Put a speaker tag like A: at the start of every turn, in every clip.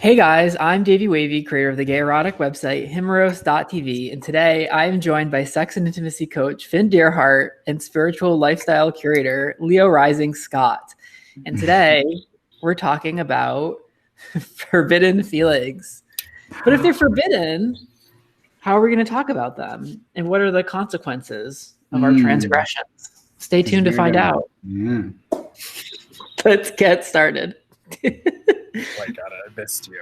A: Hey guys, I'm Davey Wavey, creator of the gay erotic website Himeros.tv, and today I am joined by sex and intimacy coach Finn Deerhart and spiritual lifestyle curator Leo Rising Scott. And today we're talking about forbidden feelings. But if they're forbidden, how are we going to talk about them? And what are the consequences of our transgressions? Stay tuned to find out.
B: Yeah.
A: Let's get started.
C: Oh my God, I missed you.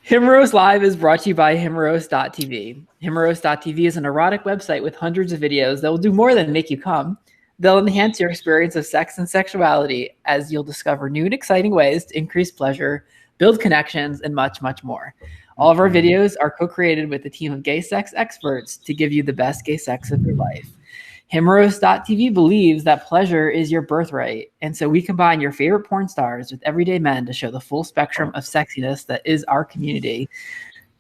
A: Himeros Live is brought to you by Himeros.tv. Himeros.tv is an erotic website with hundreds of videos that will do more than make you come. They'll enhance your experience of sex and sexuality as you'll discover new and exciting ways to increase pleasure, build connections, and much, much more. All of our videos are co-created with a team of gay sex experts to give you the best gay sex of your life. Himeros.tv believes that pleasure is your birthright, and so we combine your favorite porn stars with everyday men to show the full spectrum of sexiness that is our community.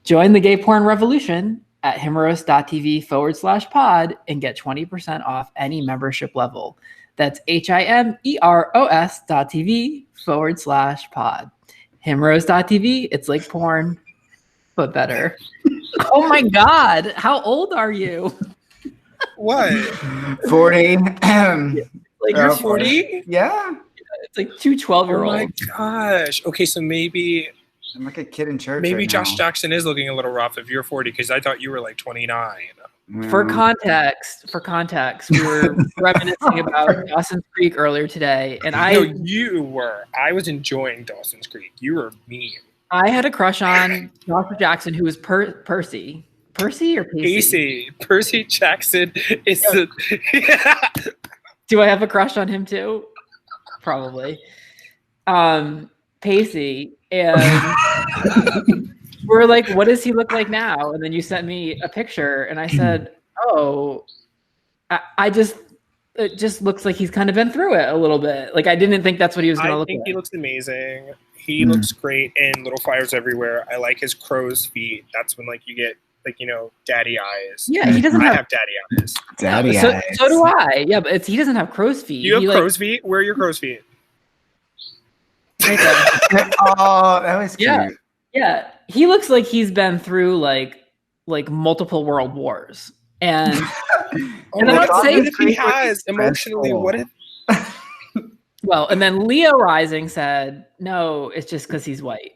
A: Join the gay porn revolution at himeros.tv/pod and get 20% off any membership level. That's himeros.tv/pod. Himeros.tv, it's like porn, but better. Oh my God, how old are you?
C: What?
B: 40.
A: Like
C: You're 40?
B: Yeah.
A: It's like two 12-year-olds.
C: Oh my gosh. Okay, so maybe
B: I'm like a kid in church.
C: maybe
B: right
C: Josh
B: now.
C: Jackson is looking a little rough if you're 40, because I thought you were like 29.
A: For context, we were reminiscing about Dawson's Creek earlier today, and
C: No, you were. I was enjoying Dawson's Creek. You were mean.
A: I had a crush on Joshua Jackson, who was Percy. Percy or Pacey?
C: Percy Jackson is the.
A: Do I have a crush on him too? Probably. Pacey, and we're like, what does he look like now? And then you sent me a picture, and I said, oh, it just looks like he's kind of been through it a little bit. Like, I didn't think that's what he was going to look like.
C: I think he looks amazing. He looks great in Little Fires Everywhere. I like his crow's feet. That's when you get daddy eyes.
A: Yeah, he doesn't
C: have daddy eyes.
B: Daddy
A: so,
B: eyes.
A: so do I. Yeah, but he doesn't have crow's feet.
C: You have crow's feet? Where are your crow's feet?
A: Right there.
B: Oh, that was cute.
A: Yeah. He looks like he's been through like multiple world wars. And
C: and I'm not saying if he has emotionally, what if?
A: Well, and then Leo Rising said, no, it's just because he's white.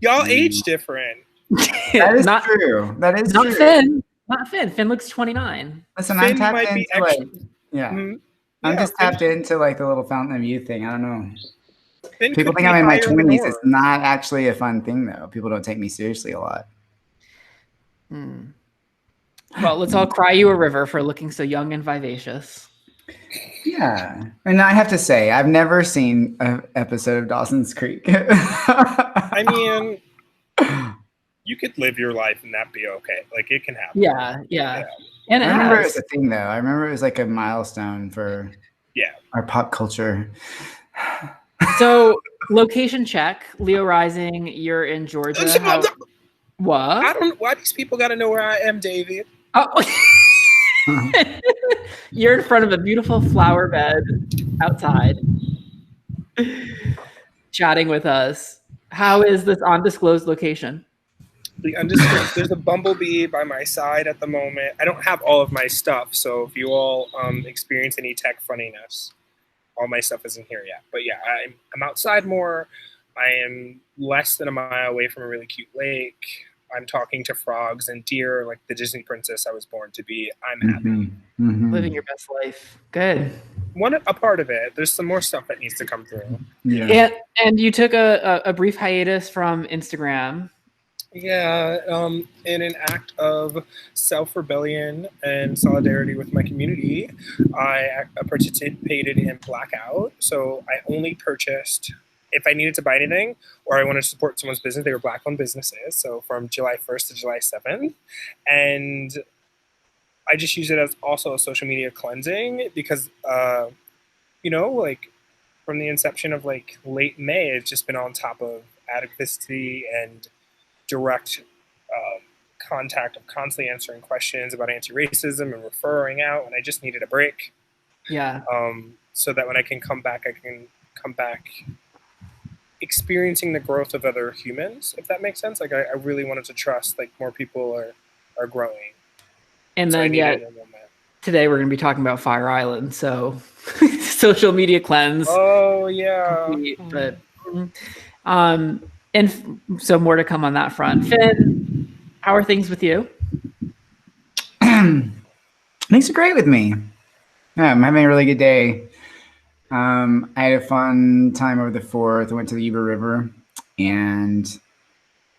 C: Y'all age different.
B: That is true. That is
A: not
B: true.
A: Finn. Not Finn. Finn looks 29.
B: Listen,
C: Finn
B: I'm tapped
C: might be
B: into I'm just
C: Finn,
B: tapped into the little Fountain of Youth thing. I don't know.
C: Finn
B: People think I'm in my 20s. It's not actually a fun thing, though. People don't take me seriously a lot.
A: Well, let's all cry you a river for looking so young and vivacious.
B: Yeah. And I have to say, I've never seen an episode of Dawson's Creek.
C: I mean, you could live your life and that be okay. Like, it can happen.
A: Yeah. And
B: I remember it was a thing, though. I remember it was like a milestone for our pop culture.
A: So, location check. Leo Rising, you're in Georgia. What?
C: I don't know why these people got to know where I am, Davey.
A: Oh. You're in front of a beautiful flower bed outside, chatting with us. How is this undisclosed location?
C: There's a bumblebee by my side at the moment. I don't have all of my stuff, so if you all experience any tech funniness, all my stuff isn't here yet. But yeah, I'm outside more. I am less than a mile away from a really cute lake. I'm talking to frogs and deer, like the Disney princess I was born to be. I'm happy.
A: Living your best life. Good.
C: A part of it. There's some more stuff that needs to come through.
B: Yeah.
A: And you took a brief hiatus from Instagram.
C: Yeah, in an act of self-rebellion and solidarity with my community, I participated in Blackout. So I only purchased, if I needed to buy anything or I wanted to support someone's business, they were Black-owned businesses. So from July 1st to July 7th. And I just use it as also a social media cleansing because, from the inception of late May, it's just been on top of ethnicity and direct contact of constantly answering questions about anti-racism and referring out, and I just needed a break.
A: Yeah.
C: So that when I can come back experiencing the growth of other humans, if that makes sense. Like I really wanted to trust like more people are growing.
A: And
C: So I
A: then
C: needed a moment.
A: today we're going to be talking about Fire Island. So social media cleanse.
C: Oh yeah.
A: But so more to come on that front. Finn, how are things with you?
B: Things are great with me. Yeah, I'm having a really good day. I had a fun time over the 4th. I went to the Yuba River and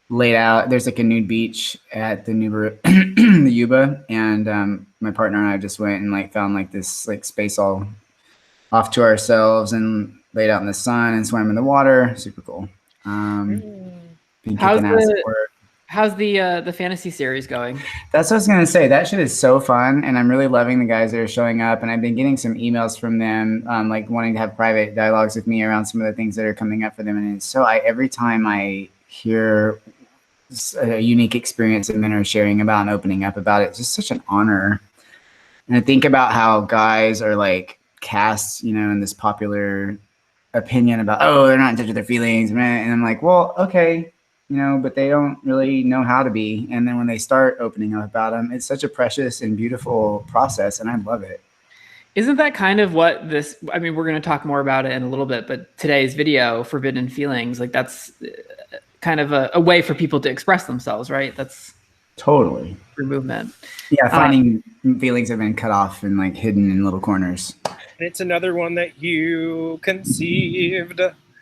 B: laid out. There's like a nude beach at the the Yuba, and my partner and I just went and like found like this like space all off to ourselves and laid out in the sun and swam in the water. Super cool. Been kicking ass at work.
A: How's the fantasy series going?
B: That's what I was gonna say. That shit is so fun, and I'm really loving the guys that are showing up. And I've been getting some emails from them, like wanting to have private dialogues with me around some of the things that are coming up for them. And so every time I hear a unique experience that men are sharing about and opening up about it, it's just such an honor. And I think about how guys are like cast, in this popular opinion about, oh, they're not in touch with their feelings, man. And I'm like, well, okay. But they don't really know how to be. And then when they start opening up about them, it's such a precious and beautiful process, and I love it.
A: Isn't that kind of what we're going to talk more about it in a little bit, but today's video, Forbidden Feelings, like that's kind of a way for people to express themselves, right? That's
B: totally
A: free movement.
B: Yeah, finding feelings have been cut off and like hidden in little corners.
C: And it's another one that you conceived.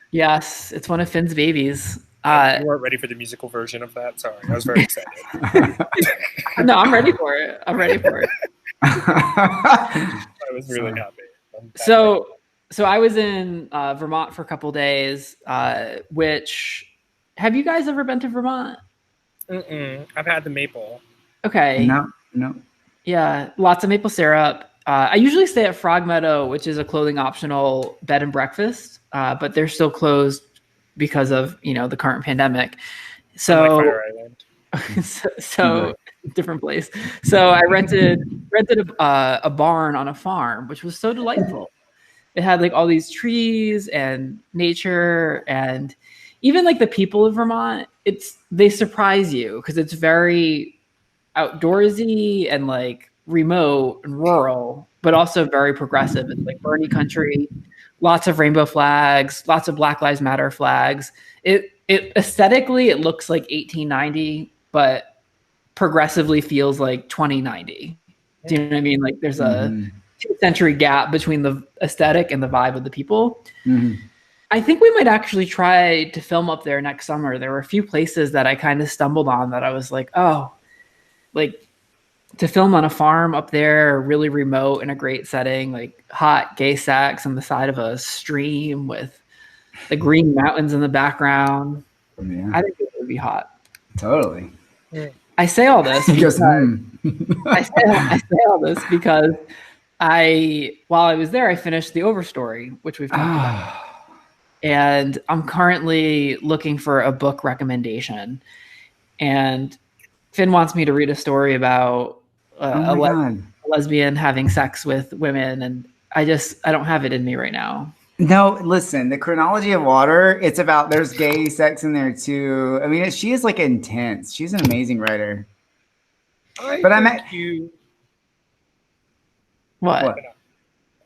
A: Yes, it's one of Finn's babies.
C: You weren't ready for the musical version of that. Sorry, I was very excited.
A: No, I'm ready for it.
C: I was really happy.
A: So I was in Vermont for a couple days. Which have you guys ever been to Vermont?
C: I've had the maple.
A: Okay.
B: No.
A: Yeah, lots of maple syrup. I usually stay at Frog Meadow, which is a clothing optional bed and breakfast, but they're still closed because of the current pandemic. So,
C: Fire Island.
A: so different place. So I rented a barn on a farm, which was so delightful. It had like all these trees and nature, and even like the people of Vermont. They surprise you because it's very outdoorsy and like remote and rural, but also very progressive. It's like Bernie country. Lots of rainbow flags, lots of Black Lives Matter flags. It aesthetically, it looks like 1890, but progressively feels like 2090. Do you know what I mean? Like there's a 2-century gap between the aesthetic and the vibe of the people. I think we might actually try to film up there next summer. There were a few places that I kind of stumbled on that I was like, oh, like to film on a farm up there, really remote in a great setting, like hot gay sex on the side of a stream with the green mountains in the background. Yeah. I think it would be hot.
B: Totally.
A: I say all this.
B: Because,
A: I say all this because while I was there, I finished The Overstory, which we've talked about. And I'm currently looking for a book recommendation. And Finn wants me to read a story about a lesbian having sex with women, and I don't have it in me right now.
B: No, listen, the chronology of water, it's about, there's gay sex in there too. I mean, she is like intense. She's an amazing writer.
A: What?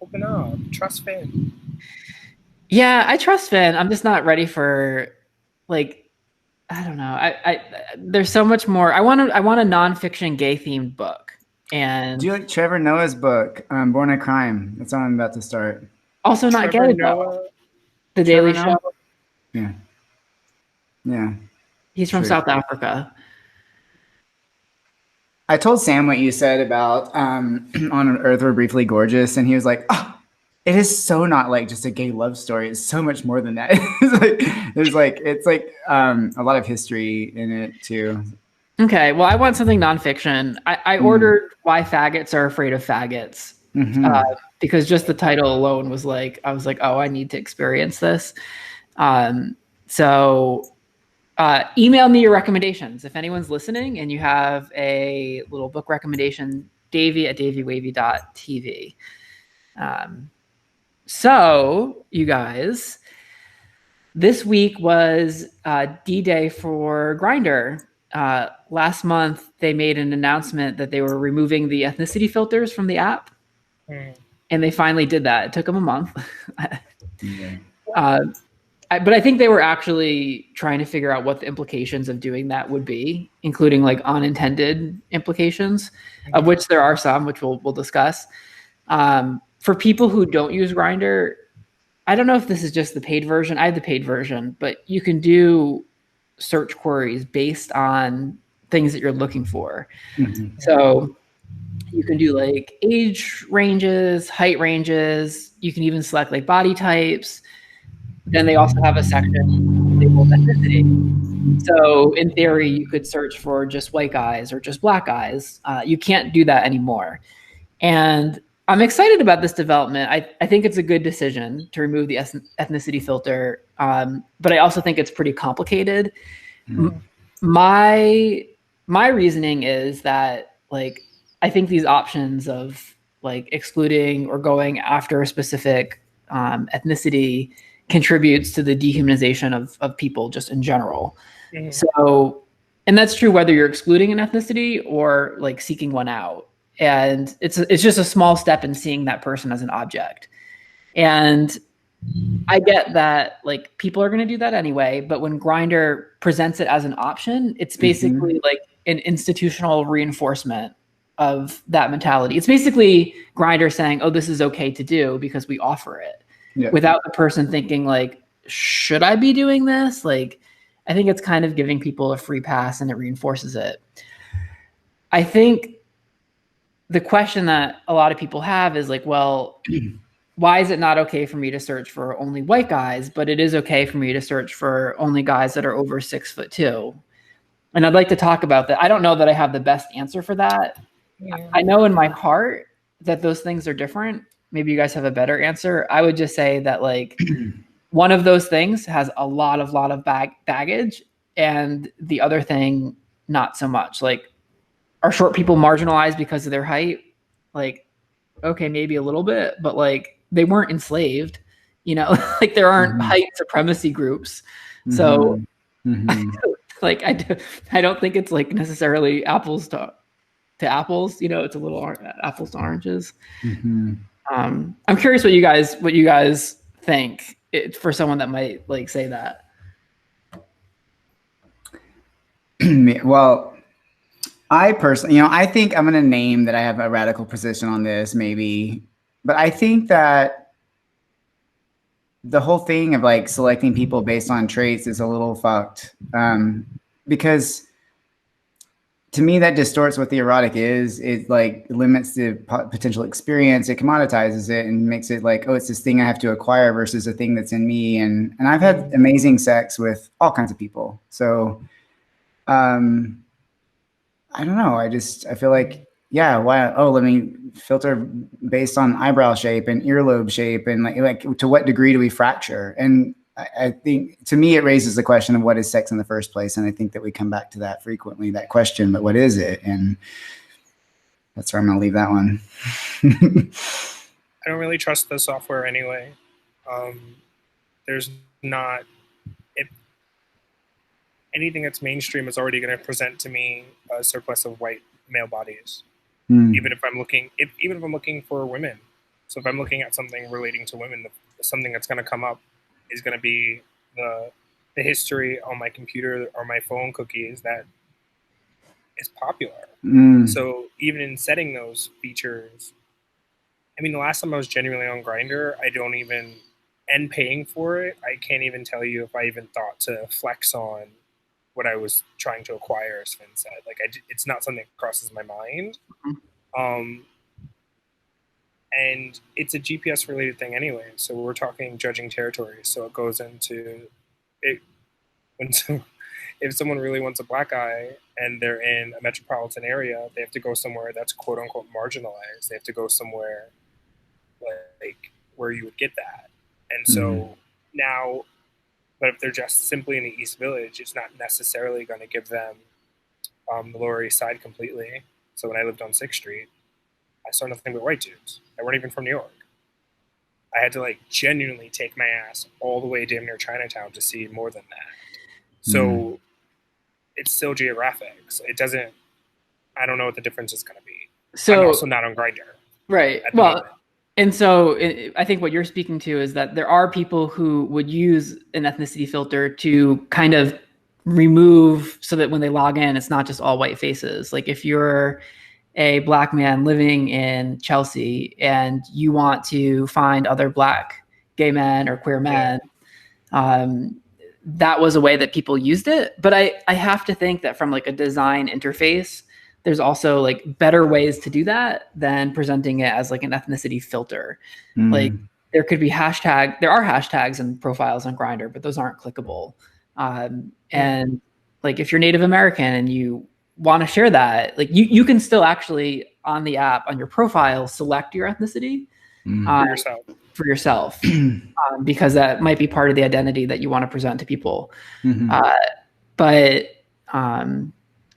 C: Open up. Trust Finn.
A: Yeah, I trust Finn. I'm just not ready for, like, I don't know. There's so much more. I want a nonfiction gay themed book. And
B: do you like Trevor Noah's book, Born a Crime? That's what I'm about to start.
A: Also not gay though. The Daily Show.
B: Yeah. Yeah.
A: He's from South Africa.
B: I told Sam what you said about On Earth We're Briefly Gorgeous, and he was like, oh, it is so not like just a gay love story. It's so much more than that. It's like a lot of history in it too. Okay,
A: well, I want something nonfiction. I ordered Why Faggots Are Afraid of Faggots because just the title alone was like, I was like, oh, I need to experience this. So email me your recommendations. If anyone's listening and you have a little book recommendation, davey@daveywavey.tv. So, you guys, This week was D-Day for Grindr. Last month, they made an announcement that they were removing the ethnicity filters from the app, and they finally did that. It took them a month. But I think they were actually trying to figure out what the implications of doing that would be, including like unintended implications, of which there are some, which we'll discuss. For people who don't use Grindr, I don't know if this is just the paid version. I have the paid version, but you can do search queries based on things that you're looking for. So you can do like age ranges, height ranges. You can even select like body types. Then they also have a section labeled ethnicity. So in theory, you could search for just white guys or just black guys. You can't do that anymore. And I'm excited about this development. I think it's a good decision to remove the ethnicity filter, but I also think it's pretty complicated. My reasoning is that like I think these options of like excluding or going after a specific ethnicity contributes to the dehumanization of people just in general. So, and that's true whether you're excluding an ethnicity or like seeking one out. And it's just a small step in seeing that person as an object. And I get that like people are going to do that anyway, but when Grindr presents it as an option, it's basically like an institutional reinforcement of that mentality. It's basically Grindr saying, "Oh, this is okay to do because we offer it," without the person thinking like, "Should I be doing this?" Like, I think it's kind of giving people a free pass, and it reinforces it. I think the question that a lot of people have is like, well, why is it not okay for me to search for only white guys, but it is okay for me to search for only guys that are over 6'2"? And I'd like to talk about that. I don't know that I have the best answer for that. I know in my heart that those things are different. Maybe you guys have a better answer. I would just say that like one of those things has a lot of baggage, and the other thing, not so much. Like, are short people marginalized because of their height? Like, okay, maybe a little bit, but like they weren't enslaved, you know, like there aren't height supremacy groups. So like, I don't think it's like necessarily apples to apples, you know, it's a little apples to oranges. I'm curious what you guys think for someone that might like say that.
B: Well, I personally, I think I'm going to name that I have a radical position on this, maybe, but I think that the whole thing of like selecting people based on traits is a little fucked, because to me that distorts what the erotic is. It like limits the potential experience. It commoditizes it and makes it like, oh, it's this thing I have to acquire versus a thing that's in me. And I've had amazing sex with all kinds of people. So, I don't know. I feel like, yeah, why? Oh, let me filter based on eyebrow shape and earlobe shape, and like to what degree do we fracture? And I think to me it raises the question of what is sex in the first place, and I think that we come back to that frequently, that question. But what is it? And that's where I'm going to leave that one.
C: I don't really trust the software anyway. There's not. Anything that's mainstream is already going to present to me a surplus of white male bodies, even if I'm looking for women. So if I'm looking at something relating to women, something that's going to come up is going to be the history on my computer or my phone cookies that is popular. So even in setting those features, I mean, the last time I was genuinely on Grindr, and paying for it, I can't even tell you if I even thought to flex on what I was trying to acquire, as Finn said. Like, it's not something that crosses my mind. And it's a GPS related thing anyway. So we're talking judging territory. So it goes into it. If someone really wants a black guy and they're in a metropolitan area, they have to go somewhere that's quote unquote marginalized. They have to go somewhere like where you would get that. And so now, but if they're just simply in the East Village, it's not necessarily going to give them the Lower East Side completely. So when I lived on 6th Street, I saw nothing but white dudes. They weren't even from New York. I had to like genuinely take my ass all the way damn near Chinatown to see more than that. So it's still geographic. So it doesn't, I don't know what the difference is going to be. So I'm also not on Grindr.
A: Right. Well, and so I think what you're speaking to is that there are people who would use an ethnicity filter to kind of remove so that when they log in, it's not just all white faces. Like if you're a Black man living in Chelsea and you want to find other Black gay men or queer men, that was a way that people used it. But I have to think that from like a design interface, there's also like better ways to do that than presenting it as like an ethnicity filter. Like there could be there are hashtags and profiles on Grindr, but those aren't clickable. And like if you're Native American and you want to share that, like you can still actually on the app on your profile select your ethnicity for yourself because that might be part of the identity that you want to present to people. But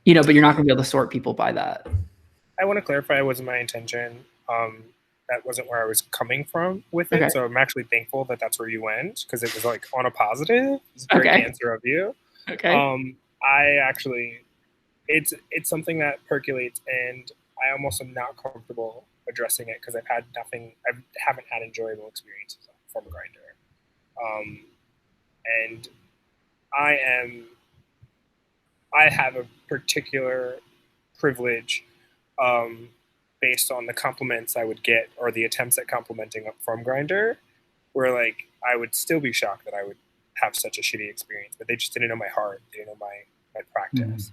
A: but you're not going to be able to sort people by that.
C: I want to clarify it wasn't my intention. That wasn't where I was coming from with it. So I'm actually thankful that that's where you went because it was like on a positive. It's a great answer of you. I actually, it's something that percolates, and I almost am not comfortable addressing it because I haven't had enjoyable experiences from Grindr. And I have a particular privilege based on the compliments I would get or the attempts at complimenting from Grindr, where like I would still be shocked that I would have such a shitty experience, but they just didn't know my heart, they didn't know my practice.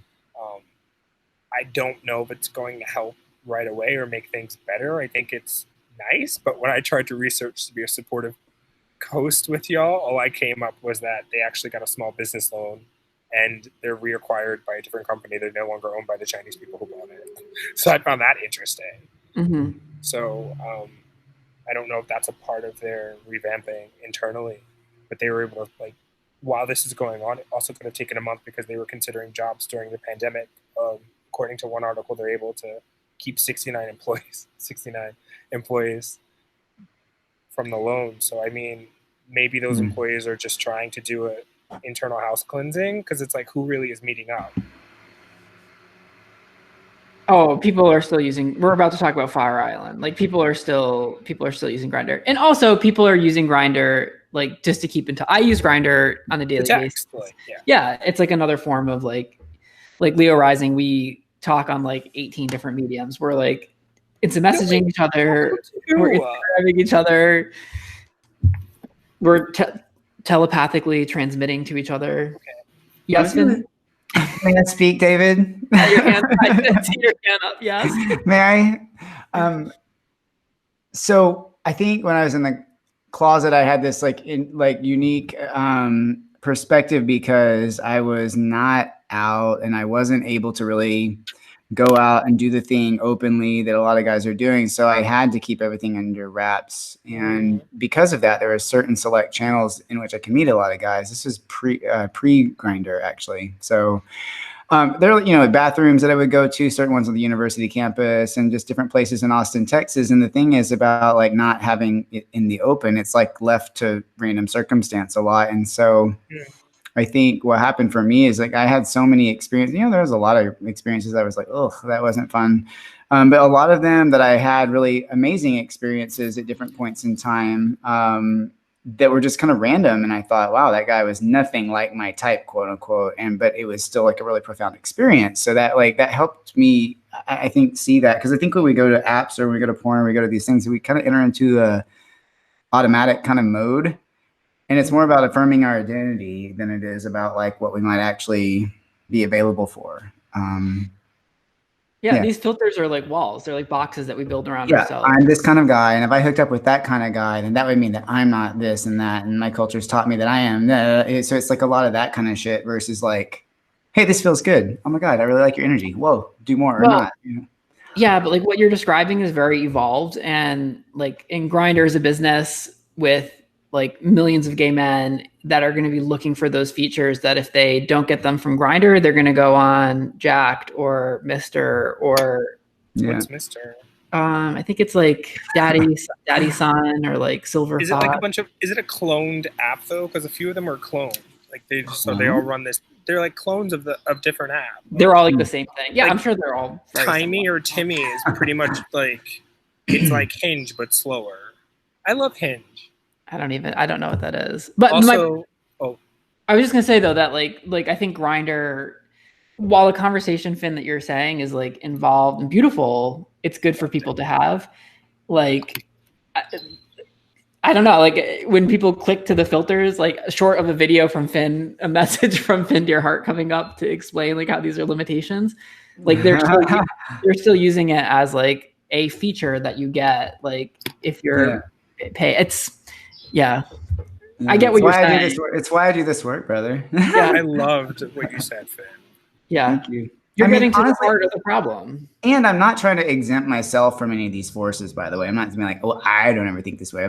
C: I don't know if it's going to help right away or make things better. I think it's nice, but when I tried to research to be a supportive host with y'all, all I came up was that they actually got a small business loan and they're reacquired by a different company. They're no longer owned by the Chinese people who bought it. So I found that interesting. So I don't know if that's a part of their revamping internally, but they were able to, like, while this is going on, it also could have taken a month because they were considering jobs during the pandemic. According to one article, they're able to keep 69 employees from the loan. So, I mean, maybe those employees are just trying to do an internal house cleansing because it's like, who really is meeting up?
A: Oh, people are still using, we're about to talk about Fire Island. Like people are still using Grindr. And also people are using Grindr like just to keep in touch. I use Grindr on a daily basis.
C: Like,
A: it's like another form of like Leo Rising. We talk on like 18 different mediums. We're like instant messaging each other. We're Instagramming each other. We're telepathically transmitting to each other. Yes, Vin?
B: May I speak, David?
A: Your hand, I see your hand up, yes.
B: May I? So I think when I was in the closet, I had this unique perspective because I was not out and I wasn't able to really go out and do the thing openly that a lot of guys are doing. So I had to keep everything under wraps. And because of that, there are certain select channels in which I can meet a lot of guys. This is pre-Grindr actually. So there are, bathrooms that I would go to, certain ones on the university campus and just different places in Austin, Texas. And the thing is about like not having it in the open, it's like left to random circumstance a lot. And so I think what happened for me is like I had so many experiences. There was a lot of experiences I was like, oh, that wasn't fun. But a lot of them that I had really amazing experiences at different points in time that were just kind of random. And I thought, wow, that guy was nothing like my type, quote unquote. But it was still like a really profound experience. So that that helped me, I think, see that. Because I think when we go to apps or we go to porn, or we go to these things, we kind of enter into a automatic kind of mode. And it's more about affirming our identity than it is about like what we might actually be available for.
A: These filters are like walls. They're like boxes that we build around ourselves.
B: I'm this kind of guy. And if I hooked up with that kind of guy, then that would mean that I'm not this and that. And my culture's taught me that I am. So it's like a lot of that kind of shit versus like, hey, this feels good. Oh my God, I really like your energy. Whoa, do more or not.
A: Yeah, but like what you're describing is very evolved. And like in Grindr is a business with like millions of gay men that are going to be looking for those features that if they don't get them from Grindr, they're going to go on Jacked or Mr. or
C: what's Mr.
A: I think it's like Daddy Son or like Silver
C: Is it like a
A: Fox.
C: bunch of? Is it a cloned app though? Because a few of them are cloned. Like so they all run this. They're like clones of different apps.
A: They're all like the same thing. Yeah,
C: Like,
A: I'm sure they're all very
C: Timey
A: similar.
C: or Timmy is pretty much like it's like Hinge but slower. I love Hinge.
A: I don't know what that is. But
C: Also,
A: I was just gonna say though that like I think Grindr, while the conversation, Finn, that you're saying is like involved and beautiful, it's good for people to have. Like, I don't know, like when people click to the filters, like short of a video from Finn, a message from Finn Dearheart coming up to explain like how these are limitations, like they're still using it as like a feature that you get, like if you're pay. I get what you're saying.
B: It's why I do this work, brother.
C: yeah, I loved what you said, Finn.
A: Yeah.
B: Thank you.
A: You're getting to the heart of the problem.
B: And I'm not trying to exempt myself from any of these forces, by the way. I'm not being like, oh, I don't ever think this way.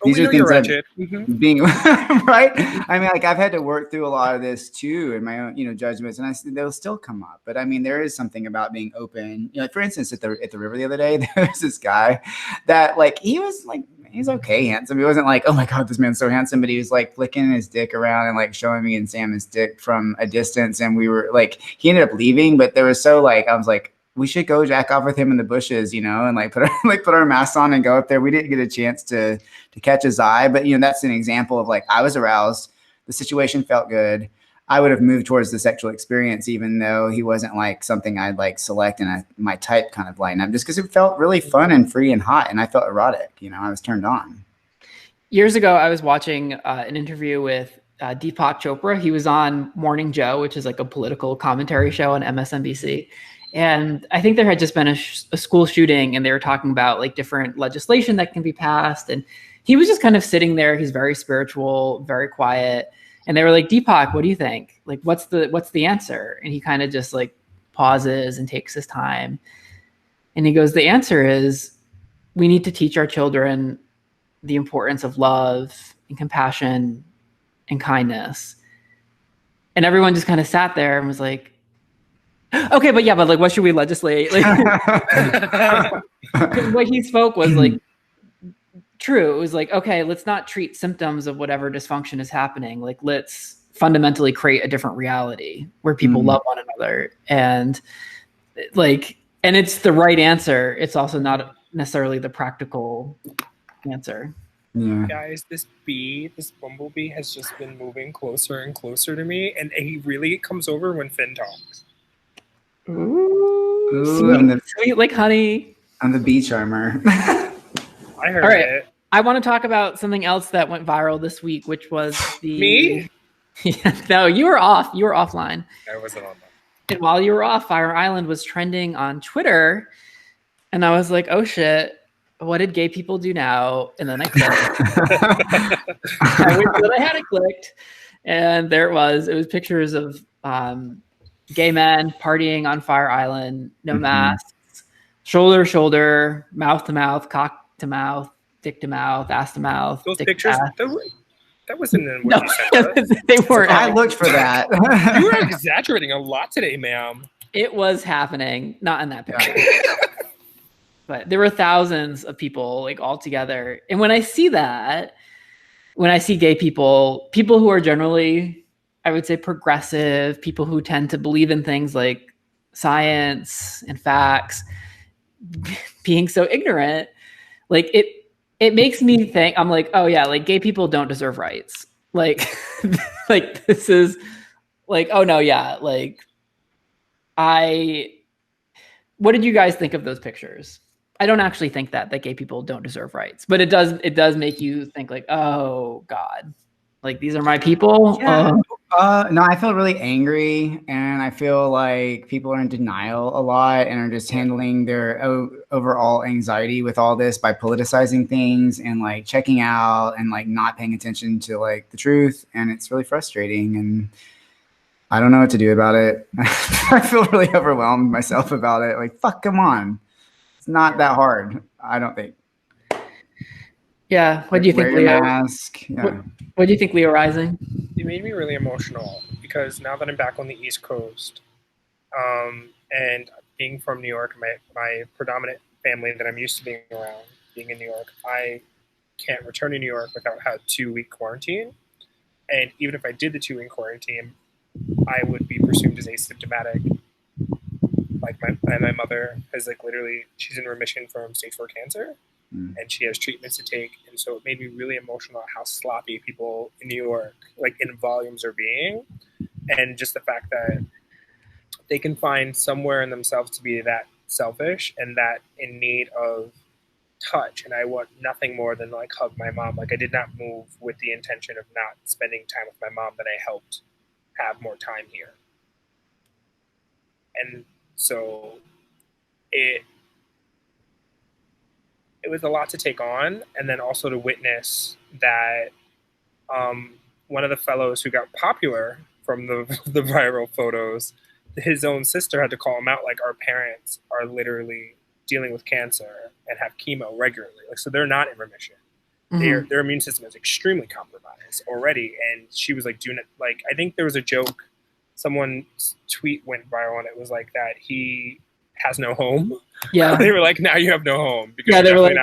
B: These are things that being right. I mean, like I've had to work through a lot of this too in my own, judgments, and they'll still come up. But I mean, there is something about being open. Like for instance, at the river the other day, there was this guy that like he was like, he's okay handsome. He wasn't like, oh my God, this man's so handsome, but he was like flicking his dick around and like showing me and Sam his dick from a distance. And we were like, he ended up leaving, but there was so like, I was like, we should go jack off with him in the bushes, and like put our masks on and go up there. We didn't get a chance to catch his eye, but that's an example of like, I was aroused. The situation felt good. I would have moved towards the sexual experience, even though he wasn't like something I'd like select in my type kind of lineup, just because it felt really fun and free and hot. And I felt erotic, I was turned on.
A: Years ago, I was watching an interview with Deepak Chopra. He was on Morning Joe, which is like a political commentary show on MSNBC. And I think there had just been a school shooting, and they were talking about like different legislation that can be passed. And he was just kind of sitting there. He's very spiritual, very quiet. And they were like, Deepak, what do you think? Like, what's the answer? And he kind of just like pauses and takes his time. And he goes, the answer is we need to teach our children the importance of love and compassion and kindness. And everyone just kind of sat there and was like, okay, but like, what should we legislate? Like, what he spoke was like, true. It was like, okay, let's not treat symptoms of whatever dysfunction is happening. Like, let's fundamentally create a different reality where people love one another. And it's the right answer. It's also not necessarily the practical answer.
C: Yeah. Guys, this bumblebee has just been moving closer and closer to me. And he really comes over when Finn talks.
A: Ooh, sweet like honey.
B: I'm the bee charmer.
C: I heard it.
A: I want to talk about something else that went viral this week, which was
C: Me?
A: Yeah, no, you were off. You were offline.
C: I wasn't on that.
A: And while you were off, Fire Island was trending on Twitter, and I was like, "Oh shit, what did gay people do now?" And then I clicked. I had it clicked, and there it was. It was pictures of gay men partying on Fire Island, no masks, shoulder to shoulder, mouth to mouth, cock to mouth, dick to mouth, ass to mouth.
C: Those pictures, that wasn't in what you said.
A: They weren't.
B: I looked for that.
C: You were exaggerating a lot today, ma'am.
A: It was happening, not in that picture. But there were thousands of people like all together. And when I see that, when I see gay people who are generally, I would say, progressive, people who tend to believe in things like science and facts, being so ignorant, like it makes me think, I'm like, oh yeah, like gay people don't deserve rights. Like, like this is like, oh no, yeah, like what did you guys think of those pictures? I don't actually think that gay people don't deserve rights, but it does make you think like, oh God, like these are my people.
B: Yeah. No, I feel really angry, and I feel like people are in denial a lot and are just handling their overall anxiety with all this by politicizing things and like checking out and like not paying attention to like the truth. And it's really frustrating, and I don't know what to do about it. I feel really overwhelmed myself about it. Like, fuck, come on. It's not that hard, I don't think.
A: Yeah. What do you think, Leo?
B: Mask. Yeah.
A: What do you think, Leo Rising?
C: It made me really emotional because now that I'm back on the East Coast, and being from New York, my predominant family that I'm used to being around, being in New York, I can't return to New York without a 2-week quarantine. And even if I did the 2-week quarantine, I would be presumed as asymptomatic. Like my mother has like literally, she's in remission from stage 4 cancer, and she has treatments to take. And so it made me really emotional how sloppy people in New York, like in volumes, are being, and just the fact that they can find somewhere in themselves to be that selfish and that in need of touch. And I want nothing more than like hug my mom. Like I did not move with the intention of not spending time with my mom, that I helped have more time here. And so it was a lot to take on, and then also to witness that one of the fellows who got popular from the viral photos, his own sister had to call him out, like, our parents are literally dealing with cancer and have chemo regularly, like, so they're not in remission. Their immune system is extremely compromised already. And she was like, doing it, like, I think there was a joke, someone's tweet went viral, and it was like that he has no home.
A: Yeah.
C: They were like, now you have no home, because
A: yeah, they were like,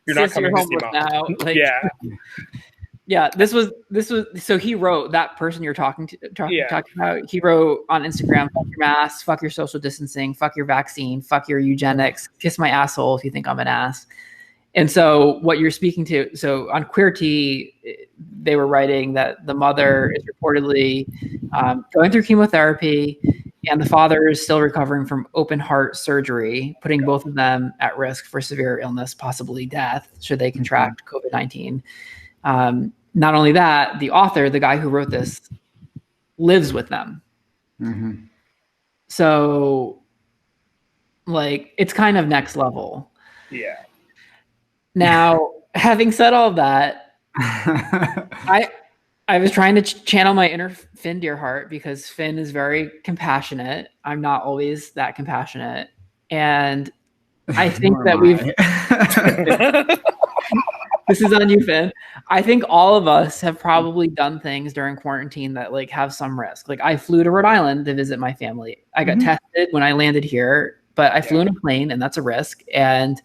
C: you're not coming to see mom.
A: Now. Like,
C: yeah.
A: Yeah, this was so he wrote, that person you're talking about, he wrote on Instagram, fuck your mask, fuck your social distancing, fuck your vaccine, fuck your eugenics, kiss my asshole if you think I'm an ass. And so what you're speaking to, so on Queer Tea, they were writing that the mother is reportedly going through chemotherapy, and the father is still recovering from open heart surgery, putting both of them at risk for severe illness, possibly death, should they contract COVID-19. Not only that, the author, the guy who wrote this, lives with them. So, like, it's kind of next level.
C: Yeah.
A: Now, having said all that, I was trying to channel my inner Finn Dearheart, because Finn is very compassionate. I'm not always that compassionate. And I think that this is on you, Finn. I think all of us have probably done things during quarantine that like have some risk. Like I flew to Rhode Island to visit my family. I got tested when I landed here, but I flew in a plane, and that's a risk. And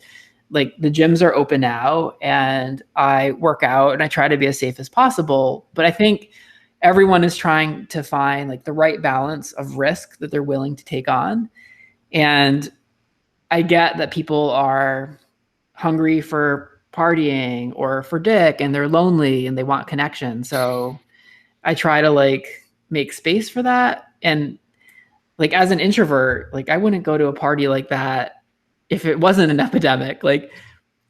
A: like the gyms are open now, and I work out and I try to be as safe as possible. But I think everyone is trying to find like the right balance of risk that they're willing to take on. And I get that people are hungry for partying or for dick, and they're lonely and they want connection. So I try to like make space for that. And like as an introvert, like I wouldn't go to a party like that if it wasn't an epidemic. Like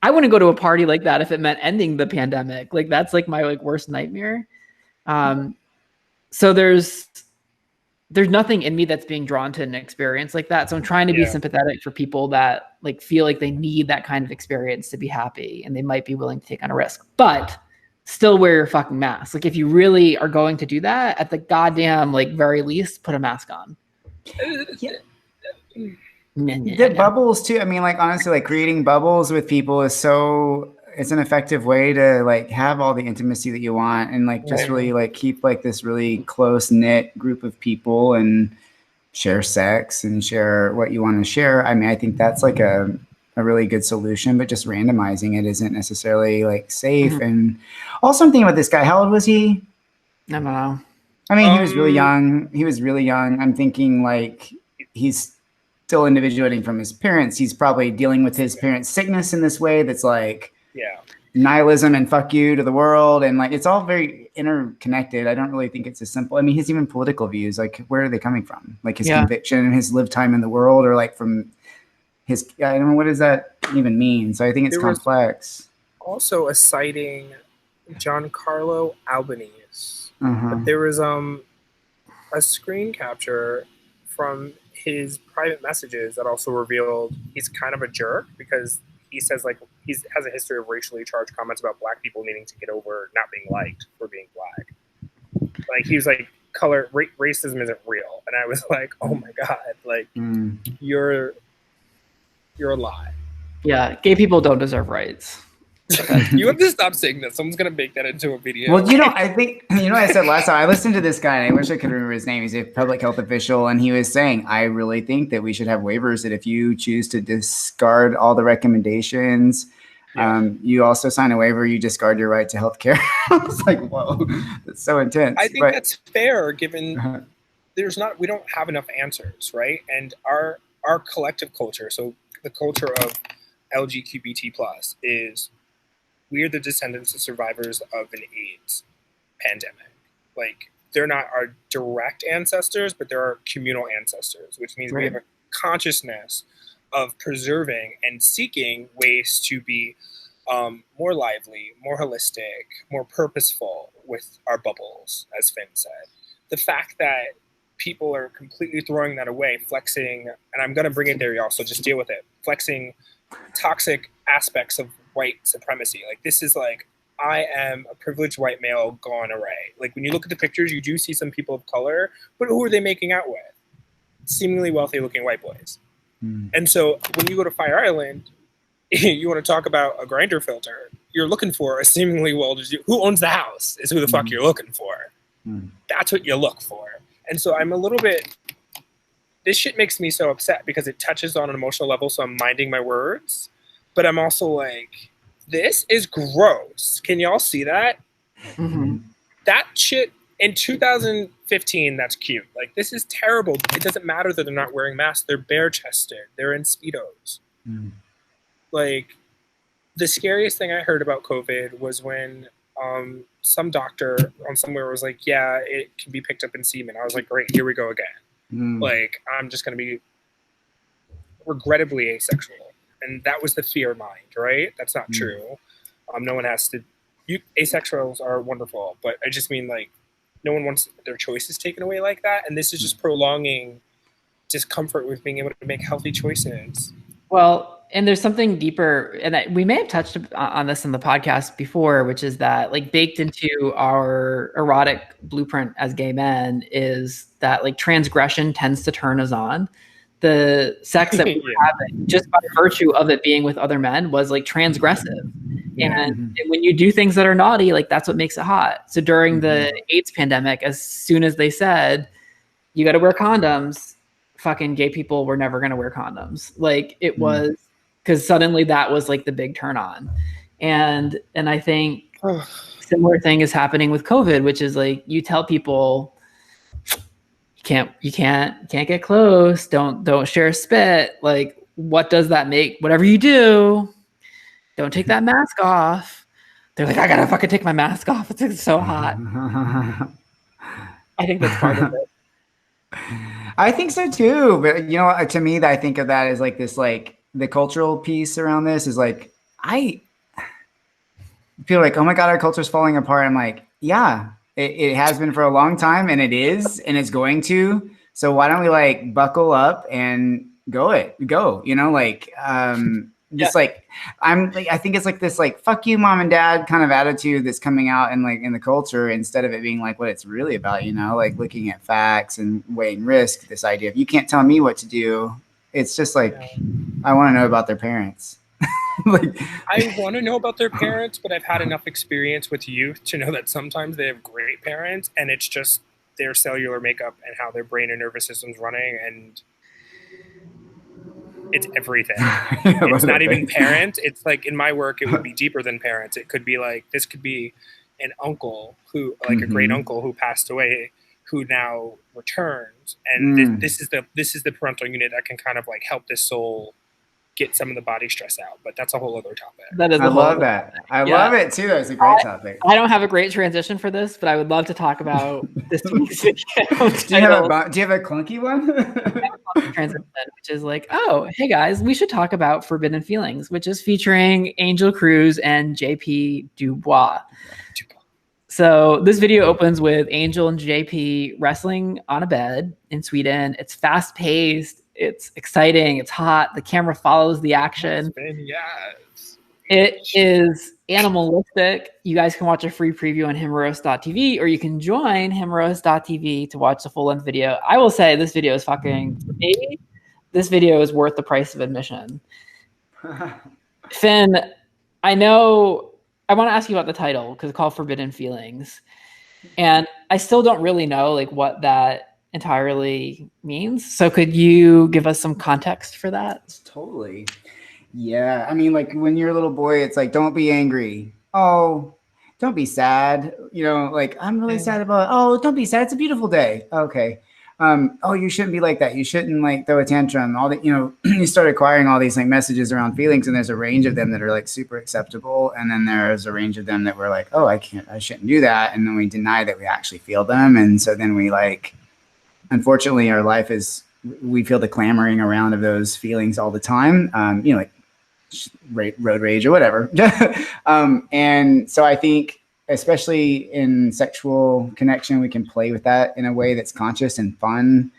A: I wouldn't go to a party like that if it meant ending the pandemic. Like that's like my like worst nightmare. So there's nothing in me that's being drawn to an experience like that. So I'm trying to be sympathetic for people that like feel like they need that kind of experience to be happy, and they might be willing to take on a risk, but still wear your fucking mask. Like if you really are going to do that, at the goddamn like very least, put a mask on.
B: The bubbles too. I mean, like honestly, like creating bubbles with people it's an effective way to like have all the intimacy that you want, and like just really like keep like this really close knit group of people and share sex and share what you want to share. I mean, I think that's like a really good solution, but just randomizing it isn't necessarily like safe. And also I'm thinking about this guy. How old was he?
A: I don't know.
B: I mean, he was really young. I'm thinking like he's still individuating from his parents. He's probably dealing with his parents' sickness in this way that's like nihilism and fuck you to the world, and like it's all very interconnected. I don't really think it's as simple. I mean, his even political views, like where are they coming from? Like his conviction and his lived time in the world, or like from his, I don't know, what does that even mean? So I think it's complex.
C: Also a sighting, Giancarlo Albanese. But there was a screen capture from his private messages that also revealed he's kind of a jerk, because he says like he has a history of racially charged comments about black people needing to get over not being liked for being black. Like he was like, racism isn't real, and I was like, oh my god, like you're a lie.
A: Yeah, gay people don't deserve rights.
C: You have to stop saying that. Someone's gonna make that into a video.
B: Well, I think I said last time I listened to this guy, and I wish I could remember his name. He's a public health official, and he was saying, "I really think that we should have waivers that if you choose to discard all the recommendations, you also sign a waiver. You discard your right to health care." I was like, "Whoa, that's so intense."
C: I think that's fair, given we don't have enough answers, right? And our collective culture, so the culture of LGBT plus is. We are the descendants of survivors of an AIDS pandemic. Like, they're not our direct ancestors, but they're our communal ancestors, which means we have a consciousness of preserving and seeking ways to be more lively, more holistic, more purposeful with our bubbles, as Finn said. The fact that people are completely throwing that away, flexing, and I'm going to bring it there, y'all, so just deal with it, flexing toxic aspects of white supremacy. Like, this is like, I am a privileged white male gone array. Like, when you look at the pictures, you do see some people of color, but who are they making out with? Seemingly wealthy looking white boys. And so when you go to Fire Island, you want to talk about a Grindr filter, you're looking for a seemingly well-to-do, who owns the house is who the fuck you're looking for. That's what you look for. And so I'm a little bit, this shit makes me so upset because it touches on an emotional level, so I'm minding my words. But I'm also like, this is gross. Can y'all see that? That shit in 2015, that's cute. Like, this is terrible. It doesn't matter that they're not wearing masks. They're bare-chested. They're in Speedos. Like, the scariest thing I heard about COVID was when some doctor on somewhere was like, yeah, it can be picked up in semen. I was like, great, here we go again. Like, I'm just going to be regrettably asexual. And that was the fear mind, right? That's not true. No one has to. Asexuals are wonderful, but I just mean, like, no one wants their choices taken away like that. And this is just prolonging discomfort with being able to make healthy choices.
A: Well, and there's something deeper, and we may have touched on this in the podcast before, which is that, like, baked into our erotic blueprint as gay men is that, like, transgression tends to turn us on. The sex that we were having, just by virtue of it being with other men, was like transgressive. And when you do things that are naughty, like, that's what makes it hot. So during the AIDS pandemic, as soon as they said, you got to wear condoms, fucking gay people were never going to wear condoms. Like, it was, because suddenly that was like the big turn on. And I think similar thing is happening with COVID, which is like, you tell people, you can't get close. Don't share spit. Like, what does that make? Whatever you do, don't take that mask off. They're like, I gotta fucking take my mask off. It's so hot. I think that's part of it.
B: I think so too. But to me, I think of that as like this, like, the cultural piece around this is like, I feel like, oh my God, our culture's falling apart. I'm like, yeah. It has been for a long time, and it is, and it's going to. So why don't we, like, buckle up and go? Like, just like, I think it's like this, like, fuck you, mom and dad kind of attitude that's coming out in the culture, instead of it being like what it's really about, like looking at facts and weighing risk. This idea of, you can't tell me what to do. It's just like, I want to know about their parents. Like,
C: I want to know about their parents, but I've had enough experience with youth to know that sometimes they have great parents, and it's just their cellular makeup and how their brain and nervous system's running, and it's everything. It's not even parent. It's like, in my work, it would be deeper than parents. It could be like, this could be an uncle who, like, a great uncle who passed away, who now returns, and this is the parental unit that can kind of like help this soul get some of the body stress out, but that's a whole other topic.
A: I
B: love that. I love it too. That's a great topic.
A: I don't have a great transition for this, but I would love to talk about this week's video.
B: Do you have a clunky one?
A: Transition, which is like, oh, hey guys, we should talk about Forbidden Feelings, which is featuring Angel Cruz and JP Dubois. So this video opens with Angel and JP wrestling on a bed in Sweden. It's fast paced. It's exciting. It's hot. The camera follows the action.
C: Yes.
A: It is animalistic. You guys can watch a free preview on himeros.tv, or you can join himeros.tv to watch the full-length video. I will say this video is fucking, for me, this video is worth the price of admission. Finn, I know I want to ask you about the title because it's called Forbidden Feelings. And I still don't really know like what that entirely means. So could you give us some context for that?
B: Totally. Yeah. I mean, like when you're a little boy, it's like, don't be angry. Oh, don't be sad. You know, like I'm really sad about, oh, don't be sad. It's a beautiful day. Okay. Oh, you shouldn't be like that. You shouldn't like throw a tantrum. All that, you know, you start acquiring all these like messages around feelings, and there's a range of them that are like super acceptable. And then there's a range of them that we're like, oh, I shouldn't do that. And then we deny that we actually feel them. And so then we like, unfortunately, our life is, we feel the clamoring around of those feelings all the time. You know, like road rage or whatever. And so I think, especially in sexual connection, we can play with that in a way that's conscious and fun.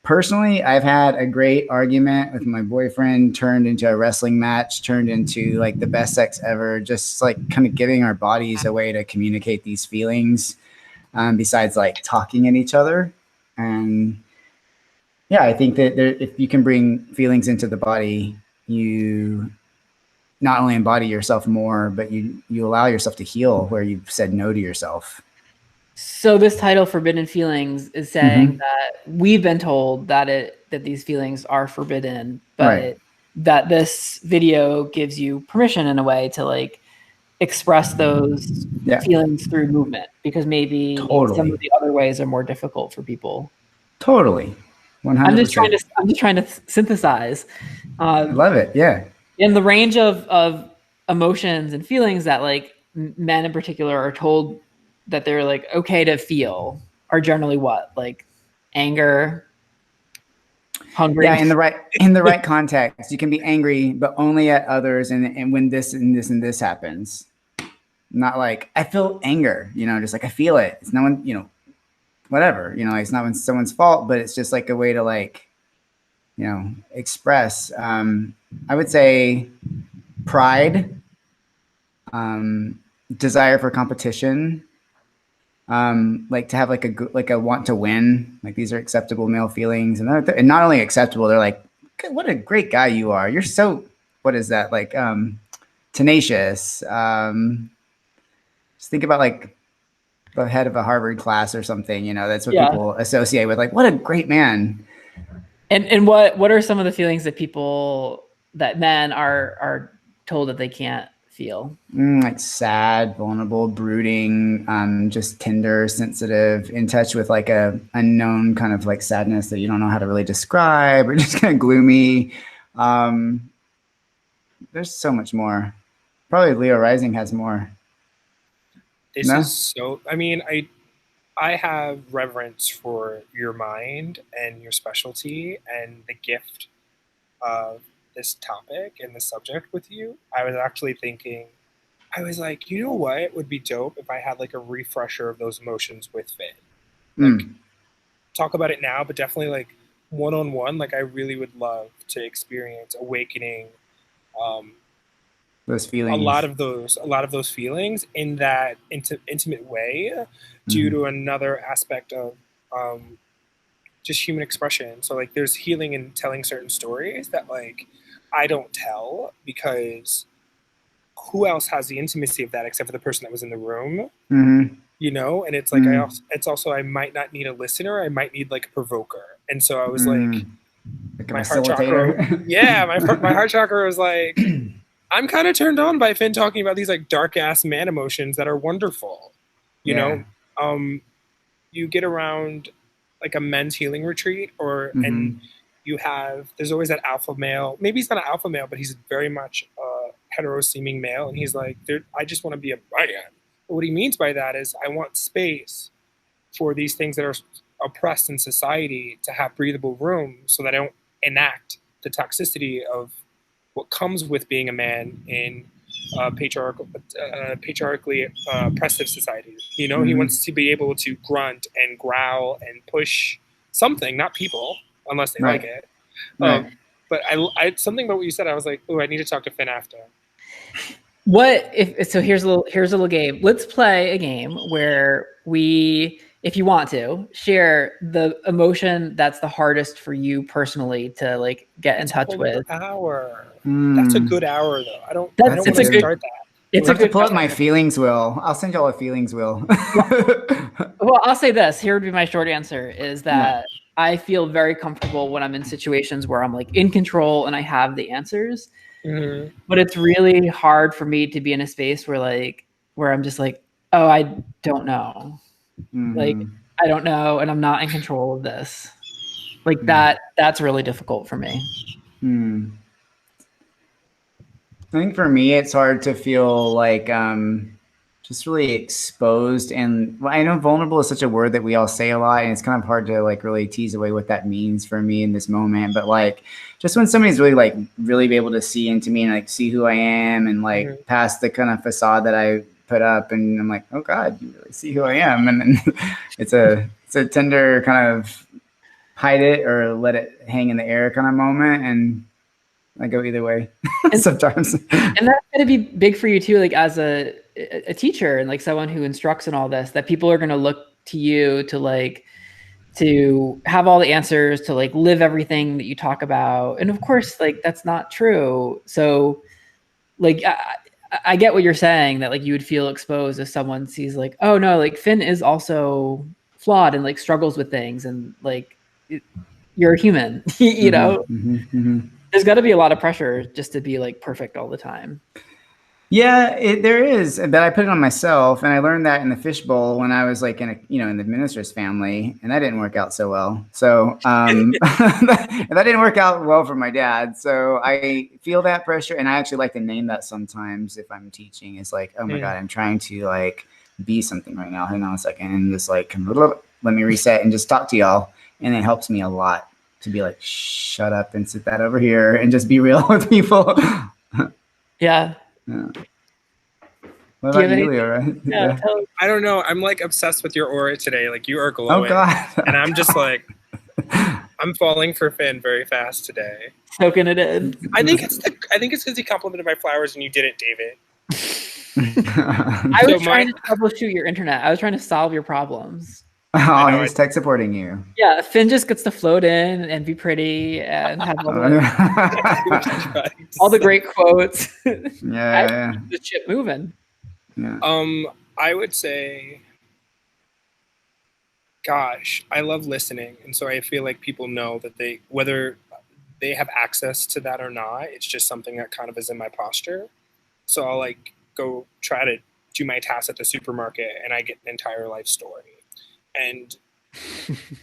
B: Personally, I've had a great argument with my boyfriend, turned into a wrestling match, turned into like the best sex ever, just like kind of giving our bodies a way to communicate these feelings, besides like talking at each other. And yeah, I think that if you can bring feelings into the body, you not only embody yourself more, but you allow yourself to heal where you've said no to yourself.
A: So this title, Forbidden Feelings, is saying that we've been told that these feelings are forbidden, but that this video gives you permission in a way to like express those feelings through movement, because maybe some of the other ways are more difficult for people.
B: Totally. 100%.
A: I'm just trying to synthesize.
B: I love it. Yeah.
A: In the range of emotions and feelings that like men in particular are told that they're like okay to feel are generally what? Like anger, hungry.
B: Yeah, in the right context, you can be angry, but only at others, and when this and this and this happens. Not like I feel anger, you know, just like I feel it. It's no one, you know, whatever, you know, it's not someone's fault, but it's just like a way to like, you know, express. I would say pride, desire for competition, like to have like a want to win. Like these are acceptable male feelings, and not only acceptable, they're like, what a great guy you are. You're so, what is that? Like, tenacious. Just think about like the head of a Harvard class or something, you know, that's what people associate with like, what a great man.
A: And what are some of the feelings that men are told that they can't feel?
B: Like sad, vulnerable, brooding, just tender, sensitive, in touch with like a unknown kind of like sadness that you don't know how to really describe, or just kind of gloomy. There's so much more. Probably Leo Rising has more.
C: This is so, I mean, I have reverence for your mind and your specialty and the gift of this topic and the subject with you. I was actually thinking, I was like, you know what would be dope if I had like a refresher of those emotions with Finn. Like, talk about it now, but definitely like one-on-one, like I really would love to experience awakening
B: those feelings,
C: a lot of those feelings in that intimate way, due to another aspect of just human expression. So like there's healing in telling certain stories that like I don't tell, because who else has the intimacy of that except for the person that was in the room, you know? And it's like it's also I might not need a listener, I might need like a provoker. And so I was like my heart chakra, my heart chakra was like, I'm kind of turned on by Finn talking about these like dark ass man emotions that are wonderful. You know, you get around like a men's healing retreat, and there's always that alpha male. Maybe he's not an alpha male, but he's very much a hetero seeming male. And he's like, I just want to be a man. But what he means by that is I want space for these things that are oppressed in society to have breathable room, so that I don't enact the toxicity of what comes with being a man in patriarchally oppressive societies. You know, he wants to be able to grunt and growl and push something, not people, unless they like it. But I something about what you said, I was like, oh, I need to talk to Finn after.
A: Here's a little game. Let's play a game where we if you want to share the emotion that's the hardest for you personally to like get in touch with.
C: Hour. That's a good hour though. I don't want to start that.
A: It's
B: a good to pull up my feelings wheel. I'll send y'all a feelings wheel.
A: Well, I'll say this. Here would be my short answer is that I feel very comfortable when I'm in situations where I'm like in control and I have the answers.
C: Mm-hmm.
A: But it's really hard for me to be in a space where I'm just like, oh, I don't know.
B: Mm-hmm.
A: Like, I don't know, and I'm not in control of this. Like that's really difficult for me.
B: I think for me, it's hard to feel like just really exposed. And I know vulnerable is such a word that we all say a lot, and it's kind of hard to like really tease away what that means for me in this moment. But like, just when somebody's really be able to see into me and like see who I am and like past the kind of facade that I put up, and I'm like, oh God, you really see who I am. And then it's a tender kind of hide it or let it hang in the air kind of moment. And I go either way sometimes.
A: And that's going to be big for you too, like as a teacher and like someone who instructs in all this, that people are going to look to you to have all the answers, to like live everything that you talk about. And of course, like that's not true. So like, I get what you're saying, that like you would feel exposed if someone sees like, oh no, like Finn is also flawed and like struggles with things. And like, you're a human, you know? There's got to be a lot of pressure just to be like perfect all the time.
B: Yeah, there is, but I put it on myself, and I learned that in the fishbowl when I was like in the minister's family, and that didn't work out so well. So that didn't work out well for my dad. So I feel that pressure, and I actually like to name that sometimes if I'm teaching. It's like, oh my God, I'm trying to like be something right now. Hang on a second, and just like let me reset and just talk to y'all, and it helps me a lot to be like, shut up and sit that over here and just be real with people.
A: Yeah.
B: What about you, Leo, right?
A: Yeah.
C: I don't know. I'm like obsessed with your aura today. Like you are glowing.
B: Oh God.
C: And I'm just like, I'm falling for Finn very fast today.
A: Soaking it in.
C: I think it's because he complimented my flowers and you didn't, David.
A: I was trying to troubleshoot your internet. I was trying to solve your problems.
B: Oh, he's tech supporting you.
A: Yeah, Finn just gets to float in and be pretty and have all the great quotes.
B: Yeah.
A: The ship moving.
B: Yeah.
C: I would say, gosh, I love listening, and so I feel like people know that whether they have access to that or not, it's just something that kind of is in my posture. So I'll like go try to do my tasks at the supermarket, and I get an entire life story. And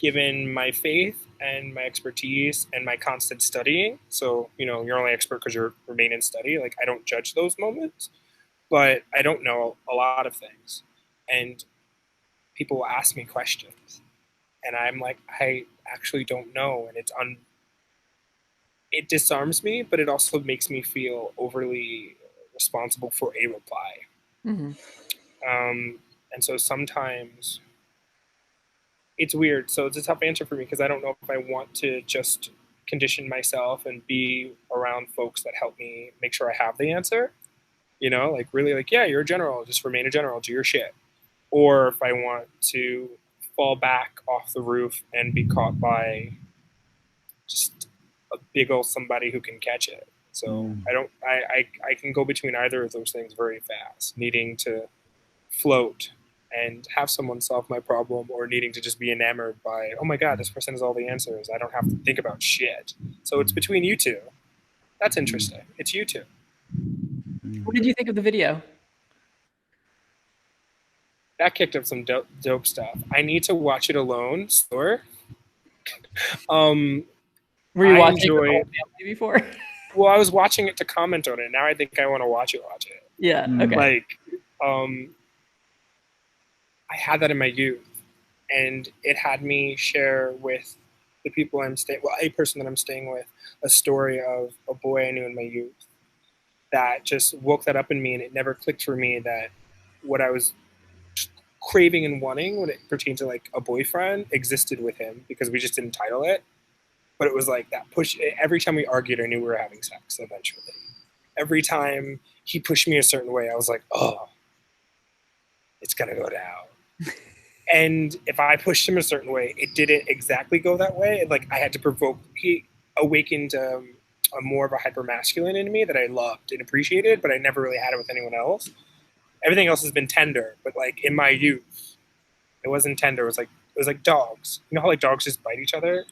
C: given my faith and my expertise and my constant studying, so, you're only expert because you remain in study. Like, I don't judge those moments, but I don't know a lot of things. And people will ask me questions. And I'm like, I actually don't know. And it disarms me, but it also makes me feel overly responsible for a reply.
A: Mm-hmm.
C: And so sometimes it's weird. So it's a tough answer for me because I don't know if I want to just condition myself and be around folks that help me make sure I have the answer. Like really like, yeah, you're a general, just remain a general, do your shit. Or if I want to fall back off the roof and be caught by just a big old somebody who can catch it. So I can go between either of those things very fast, needing to float and have someone solve my problem, or needing to just be enamored by, oh my God, this person has all the answers. I don't have to think about shit. So it's between you two. That's interesting. It's you two.
A: What did you think of the video?
C: That kicked up some dope stuff. I need to watch it alone slower.
A: Were you watching it before?
C: Well, I was watching it to comment on it. Now I think I want to watch it.
A: Yeah. Okay.
C: Like, I had that in my youth, and it had me share with the people a person that I'm staying with, a story of a boy I knew in my youth that just woke that up in me, and it never clicked for me that what I was craving and wanting when it pertained to like a boyfriend existed with him, because we just didn't title it. But it was like that push. Every time we argued, I knew we were having sex eventually. Every time he pushed me a certain way, I was like, oh, it's going to go down. And if I pushed him a certain way, it didn't exactly go that way. And like I had to provoke. He awakened a more of a hyper masculine in me that I loved and appreciated, but I never really had it with anyone else. Everything else has been tender, but like in my youth, it wasn't tender. It was like dogs. You know how like dogs just bite each other?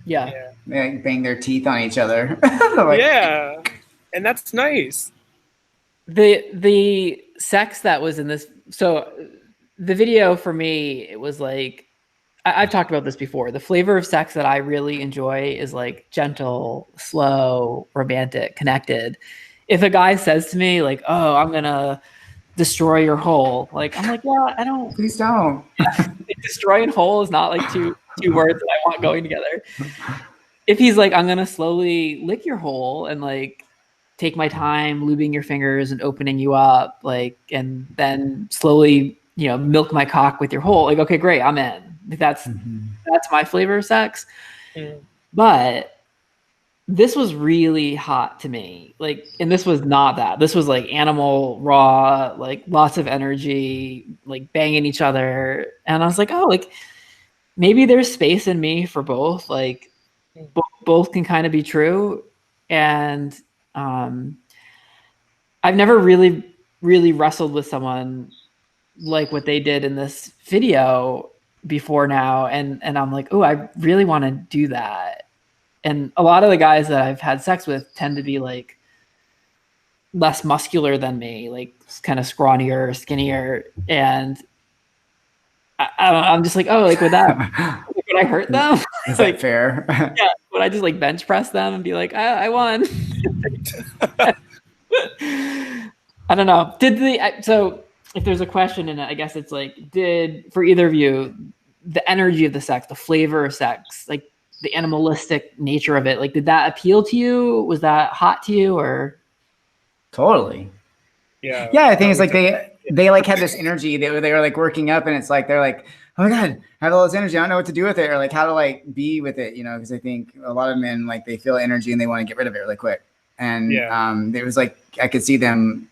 A: Yeah.
B: They like bang their teeth on each other.
C: Like, yeah, and that's nice.
A: The sex that was in this, so the video for me, it was like, I've talked about this before. The flavor of sex that I really enjoy is like gentle, slow, romantic, connected. If a guy says to me like, "Oh, I'm gonna destroy your hole," like I'm like, "Yeah, I don't."
B: Please don't.
A: Destroy and whole is not like two words that I want going together. If he's like, "I'm gonna slowly lick your hole and like take my time lubing your fingers and opening you up, like, and then slowly, you know, milk my cock with your hole," like, okay, great, I'm in. That's my flavor of sex. But this was really hot to me. Like, and this was not that. This was like animal, raw, like lots of energy, like banging each other. And I was like, oh, like maybe there's space in me for both. Like both can kind of be true. And I've never really wrestled with someone like what they did in this video before now. And I'm like, oh, I really want to do that. And a lot of the guys that I've had sex with tend to be like less muscular than me, like kind of scrawnier, skinnier. And I'm just like, oh, like would I hurt them?
B: Is
A: like,
B: that fair?
A: Yeah. Would I just like bench press them and be like, I won? I don't know. So if there's a question in it, I guess it's like, for either of you, the energy of the sex, the flavor of sex, like the animalistic nature of it, like did that appeal to you? Was that hot to you or?
B: Totally.
C: Yeah.
B: Yeah, I think it's like they like had this energy. They were like working up, and it's like they're like, oh my god, I have all this energy. I don't know what to do with it, or like how to like be with it, you know? Because I think a lot of men like they feel energy and they want to get rid of it really quick. And it was like I could see them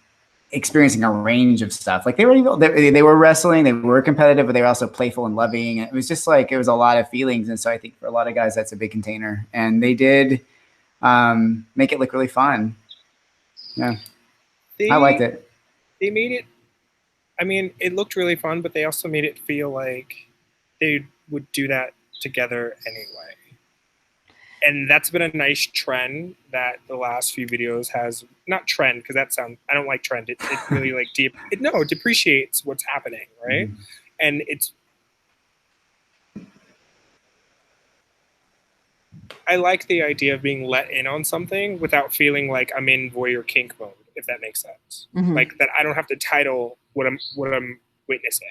B: experiencing a range of stuff. Like they were wrestling, they were competitive, but they were also playful and loving. It was just like it was a lot of feelings, and so I think for a lot of guys that's a big container. And they did make it look really fun. Yeah, I liked it.
C: They made it. I mean, it looked really fun, but they also made it feel like they would do that together anyway. And that's been a nice trend that the last few videos has, not trend, because I don't like trend. It really like it depreciates what's happening, right? And I like the idea of being let in on something without feeling like I'm in voyeur kink mode, if that makes sense. Like that I don't have to title what I'm witnessing.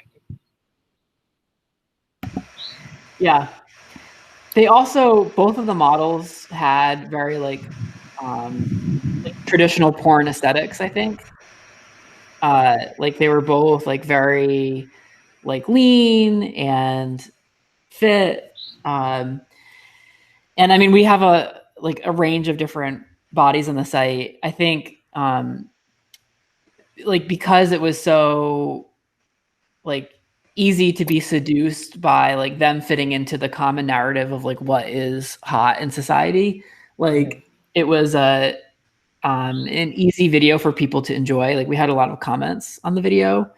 A: Yeah. They also, both of the models had very like traditional porn aesthetics, I think. Like they were both like very like lean and fit. And I mean, we have a range of different bodies on the site. I think like because it was so like easy to be seduced by like them fitting into the common narrative of like what is hot in society. Like it was an easy video for people to enjoy. Like we had a lot of comments on the video,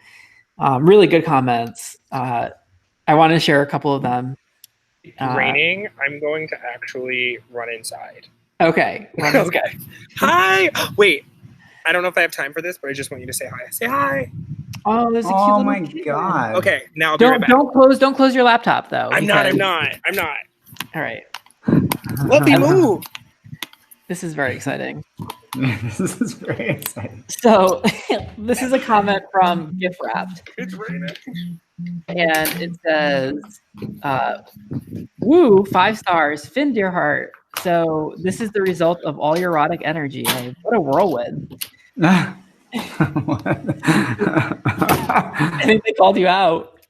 A: really good comments. I want to share a couple of them.
C: Raining. I'm going to actually run inside.
A: Okay.
C: Okay. Hi. Wait. I don't know if I have time for this, but I just want you to say hi. Say hi.
A: Oh, there's a cute
B: Oh
A: little
B: my
A: kid.
B: god.
C: Okay, now I'll be right back.
A: Don't close your laptop though.
C: I'm not.
A: All right.
C: Let me move.
A: This is very exciting.
B: This is very exciting.
A: So this is a comment from Gift Wrapped.
C: It's raining.
A: And it says, woo, 5 stars, Finn Deerheart. So this is the result of all your erotic energy. Hey, what a whirlwind. I think they called you out.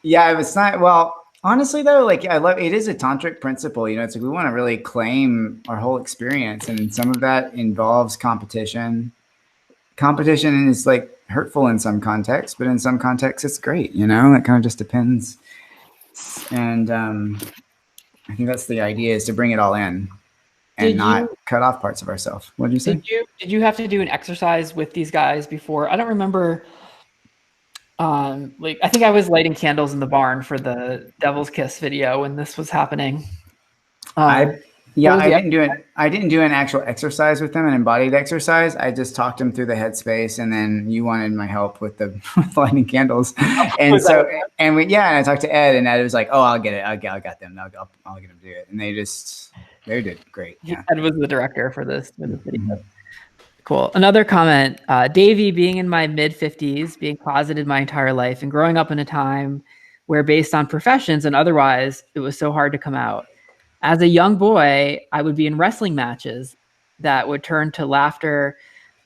B: Yeah, it's not. Well, honestly though, like I love it is a tantric principle. You know, it's like we want to really claim our whole experience, and some of that involves competition. competition is like hurtful in some contexts, but in some contexts it's great, you know. It kind of just depends. And I think that's the idea, is to bring it all in and not cut off parts of ourselves. What did you say?
A: Did you have to do an exercise with these guys before? I don't remember. Like, I think I was lighting candles in the barn for the Devil's Kiss video when this was happening.
B: I didn't do an actual exercise with them, an embodied exercise. I just talked them through the headspace, and then you wanted my help with the lighting candles. And and I talked to Ed, and Ed was like, "Oh, I'll get it. I got them. I'll get them to do it." And they did great. Yeah.
A: Ed was the director for this video. Mm-hmm. Cool. Another comment, Davey, being in my mid-50s, being closeted my entire life, and growing up in a time where, based on professions and otherwise, it was so hard to come out. As a young boy, I would be in wrestling matches that would turn to laughter,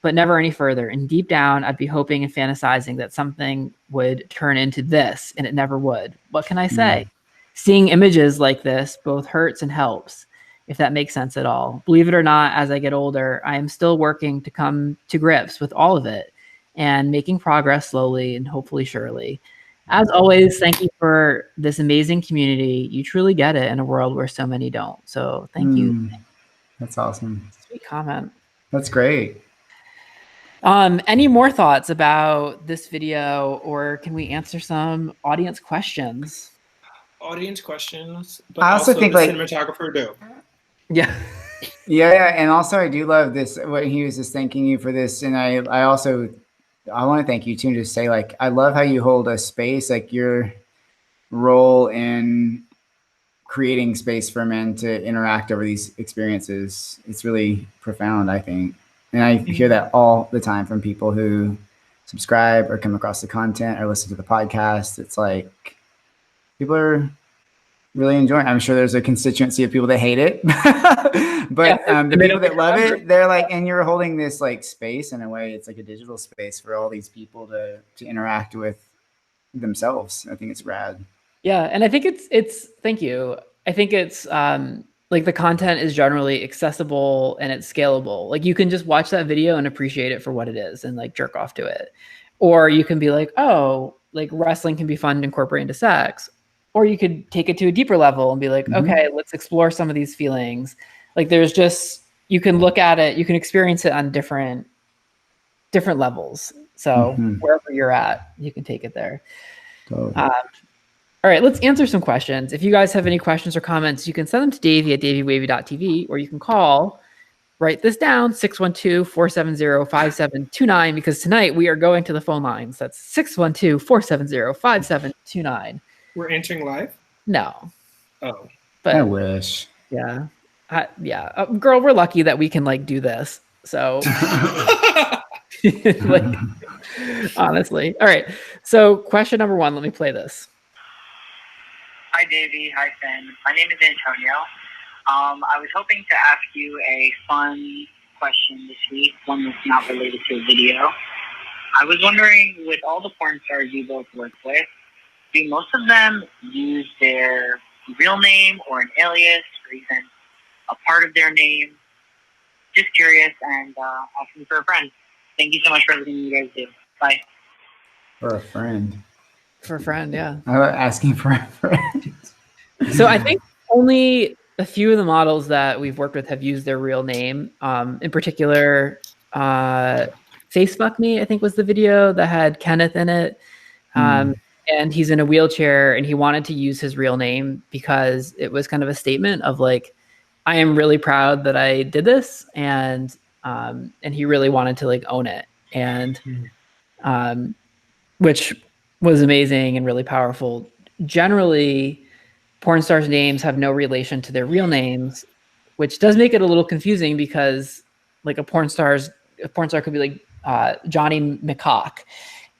A: but never any further. And deep down, I'd be hoping and fantasizing that something would turn into this, and it never would. What can I say? Seeing images like this both hurts and helps, if that makes sense at all. Believe it or not, as I get older, I am still working to come to grips with all of it and making progress slowly and hopefully surely. As always, thank you for this amazing community. You truly get it in a world where so many don't. So thank you.
B: That's awesome.
A: Sweet comment.
B: That's great.
A: Any more thoughts about this video, or can we answer some audience questions?
C: Audience questions, but
B: I also think,
C: the
B: like,
C: cinematographer do.
A: Yeah.
B: Yeah, and also I do love this, what he was just thanking you for this, and I want to thank you too, and just say, like, I love how you hold a space, like your role in creating space for men to interact over these experiences. It's really profound, I think. And I hear that all the time from people who subscribe or come across the content or listen to the podcast. It's like people are really enjoying it. I'm sure there's a constituency of people that hate it, but the people that love it, they're like, and you're holding this like space in a way. It's like a digital space for all these people to interact with themselves. I think it's rad.
A: Yeah, and I think it's thank you. I think it's like the content is generally accessible and it's scalable. Like you can just watch that video and appreciate it for what it is and like jerk off to it. Or you can be like, oh, like wrestling can be fun to incorporate into sex. Or you could take it to a deeper level and be like, okay, let's explore some of these feelings. Like there's just, you can look at it, you can experience it on different levels. So wherever you're at, you can take it there.
B: Totally.
A: All right, let's answer some questions. If you guys have any questions or comments, you can send them to Davey at daveywavey.tv, or you can call, write this down, 612-470-5729, because tonight we are going to the phone lines. That's 612-470-5729.
C: We're entering live?
A: No.
C: Oh.
A: But
B: I wish.
A: Yeah. Girl, we're lucky that we can like do this. So like, honestly. All right. So question number 1, let me play this.
D: Hi, Davey. Hi, Finn. My name is Antonio. I was hoping to ask you a fun question this week, one that's not related to a video. I was wondering, with all the porn stars you both work with, do most of them use their real name or an alias or even a part of their name? Just curious and asking for a friend. Thank you so much for everything you guys do. Bye.
B: For a friend.
A: For a friend, yeah.
B: I was asking for a friend.
A: So I think only a few of the models that we've worked with have used their real name. In particular, Face Fuck Me, I think was the video that had Kenneth in it. And he's in a wheelchair and he wanted to use his real name because it was kind of a statement of like, I am really proud that I did this. And he really wanted to like own it. And which was amazing and really powerful. Generally, porn stars' names have no relation to their real names, which does make it a little confusing because like a porn star could be like Johnny McCock,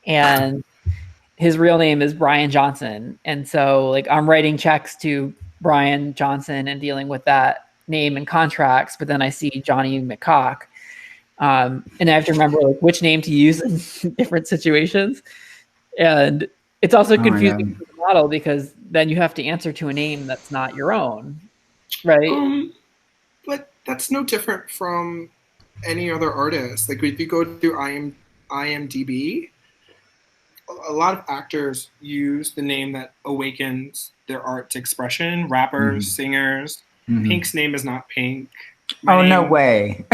A: and his real name is Brian Johnson. And so like I'm writing checks to Brian Johnson and dealing with that name and contracts, but then I see Johnny McCock. And I have to remember like which name to use in different situations. And it's also confusing for the model because then you have to answer to a name that's not your own, right?
C: But that's no different from any other artist. Like if you go to IMDb, a lot of actors use the name that awakens their art's expression. Rappers, singers. Pink's name is not Pink.
B: No way.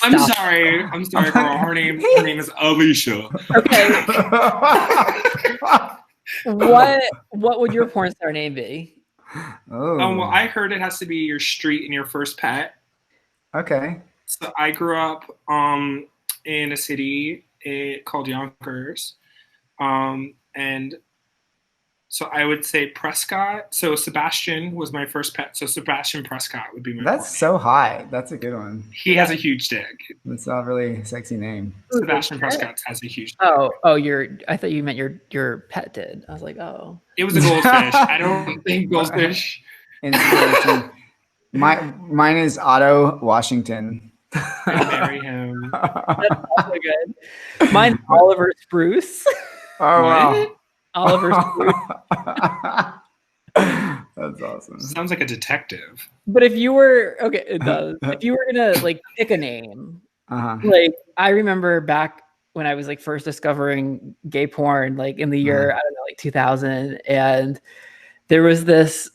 C: I'm sorry, girl. Her name is Alicia.
A: Okay. What would your porn star name be?
B: Oh.
C: Well, I heard it has to be your street and your first pet.
B: Okay.
C: So I grew up in a city called Yonkers, and so I would say Prescott. So Sebastian was my first pet. So Sebastian Prescott would be my.
B: That's so hot. That's a good one.
C: He has a huge dick.
B: That's not a really sexy name.
C: Sebastian Prescott has a huge dick.
A: I thought you meant your pet did. I was like, oh.
C: It was a goldfish. I don't think goldfish.
B: Inspiration. Mine is Otto Washington.
C: I marry him.
A: That's also good. Mine's Oliver Spruce.
B: Oh, wow.
A: Oliver Spruce.
B: That's awesome.
C: Sounds like a detective.
A: But if you were it does. If you were gonna like pick a name, like I remember back when I was like first discovering gay porn, like in the year I don't know, like 2000, and there was this.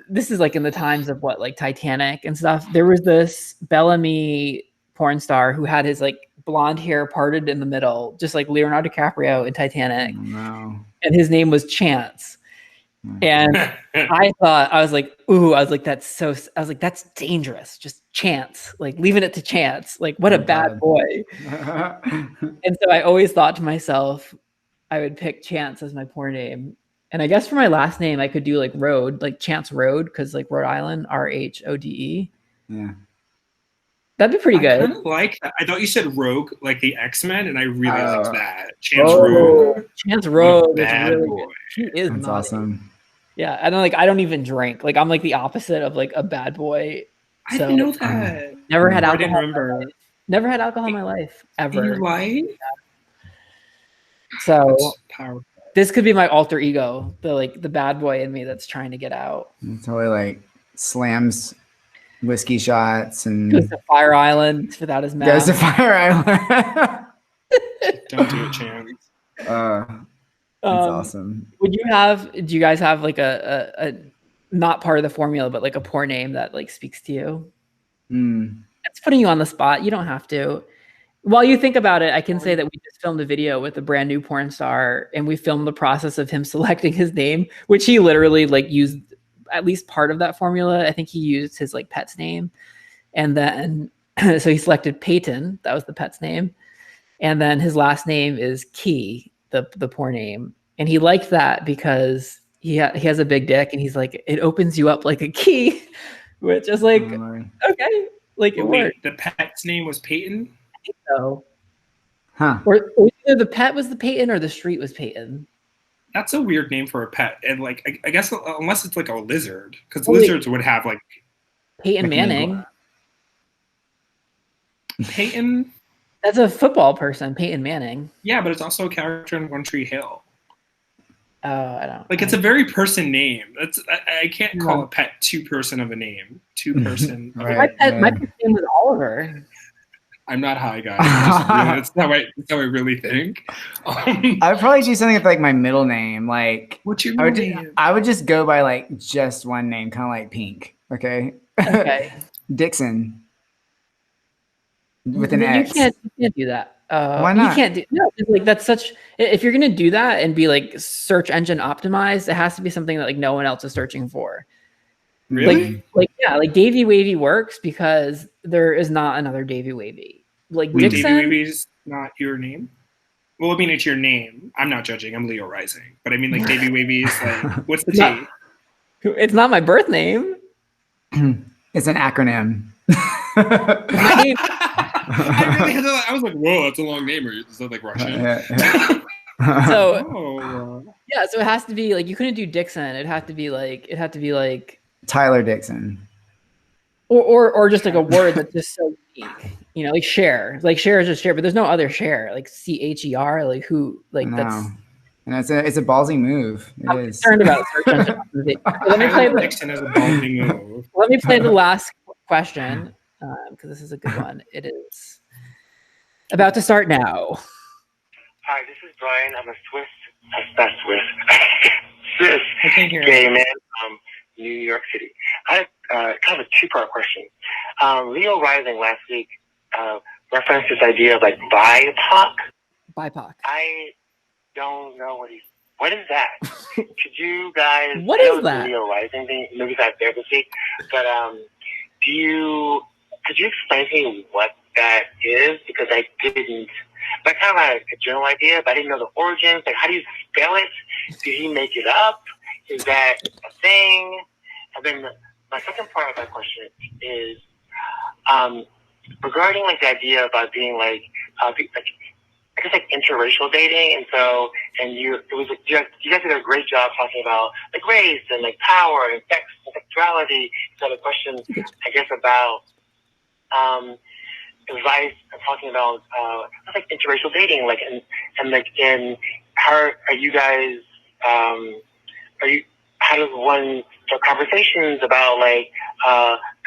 A: This is like in the times of what, like Titanic and stuff. There was this Bellamy porn star who had his like blonde hair parted in the middle, just like Leonardo DiCaprio in Titanic.
B: Oh, no.
A: And his name was Chance. And I was like, that's dangerous. Just Chance, like leaving it to Chance. Like what a bad boy. And so I always thought to myself, I would pick Chance as my porn name. And I guess for my last name, I could do like Rhode, like Chance Rhode, because like Rhode Island, RHODE.
B: Yeah.
A: That'd be pretty good.
C: I kind of like that. I thought you said Rogue, like the X-Men, and I really liked that. Chance Rogue.
A: Chance Rogue is really
C: boy.
A: good. He is
B: That's awesome.
A: Yeah, I don't even drink. Like I'm like the opposite of like a bad boy.
C: I didn't know that.
A: Never had
C: I
A: alcohol.
C: didn't remember.
A: Never had alcohol in my life ever.
C: In your life?
A: So
C: That's powerful.
A: This could be my alter ego, the bad boy in me that's trying to get out.
B: It totally like slams whiskey shots and
A: goes to Fire Island without his mask.
B: Goes to Fire Island.
C: Don't do it, Chance.
B: That's awesome.
A: Do you guys have like a not part of the formula, but like a porn name that like speaks to you? It's putting you on the spot. You don't have to. While you think about it, I can say that we just filmed a video with a brand new porn star, and we filmed the process of him selecting his name, which he literally like used at least part of that formula. I think he used his like pet's name, and then so he selected Peyton. That was the pet's name, and then his last name is Key, the porn name, and he liked that because he has a big dick, and he's like, it opens you up like a key, which is like okay, like it worked.
C: The pet's name was Peyton.
A: So,
B: or
A: either the pet was the Peyton or the street was Peyton.
C: That's a weird name for a pet, and like I guess unless it's like a lizard, because lizards would have like
A: Peyton Manning.
C: Peyton.
A: That's a football person, Peyton Manning.
C: Yeah, but it's also a character in One Tree Hill.
A: I don't
C: like. It's a very person name. That's I can't call a pet two person of a name. Two person.
A: My pet's name was Oliver.
C: I'm not high, guys. That's how I really think.
B: I would probably do something with like my middle name. Like,
C: what's your middle name?
B: I would just go by like just one name, kind of like Pink. Okay.
A: Okay.
B: Dixon. With an X.
A: You can't do that.
B: Why not?
A: You can't do like that's such. If you're gonna do that and be like search engine optimized, it has to be something that like no one else is searching for.
C: Really?
A: Like Davey Wavey works because there is not another Davey Wavey. Like Dixon.
C: Davey Wavey's not your name? Well, I mean, it's your name. I'm not judging. I'm Leo Rising. But I mean, like, Davey Wavey is like, what's the T?
A: It's not my birth name.
B: It's an acronym.
A: My name.
C: I was like, whoa, that's a long name. Or is that like Russian?
A: So it has to be like, you couldn't do Dixon. It had to be like
B: Tyler Dixon.
A: Or just like a word that's just so unique. You know, like Cher. Like Cher is just Cher, but there's no other Cher. Like CHER. Like who? Like that's.
B: And it's a ballsy move.
A: I'm concerned about search engine optimization. Let me play
C: Dixon is a ballsy move.
A: Let me play the last question because this is a good one. It is. About to start now.
E: Hi, this is Brian. I'm a cis gay man from New York City. I have kind of a two-part question. Leo Rising last week referenced this idea of like BIPOC.
A: BIPOC.
E: I don't know what is that? Could you guys?
A: What is that?
E: The Leo Rising thing. Maybe it's not there this week, but could you explain to me what that is? Because I didn't. I kind of had a general idea, but I didn't know the origins. Like, how do you spell it? Did he make it up? Is that a thing? And then my second part of that question is regarding like the idea about being like I guess like interracial dating, and you guys did a great job talking about like race and like power and sex and sexuality. So the question, I guess, about advice and talking about like interracial dating, like and like in how are you guys how does one start conversations about like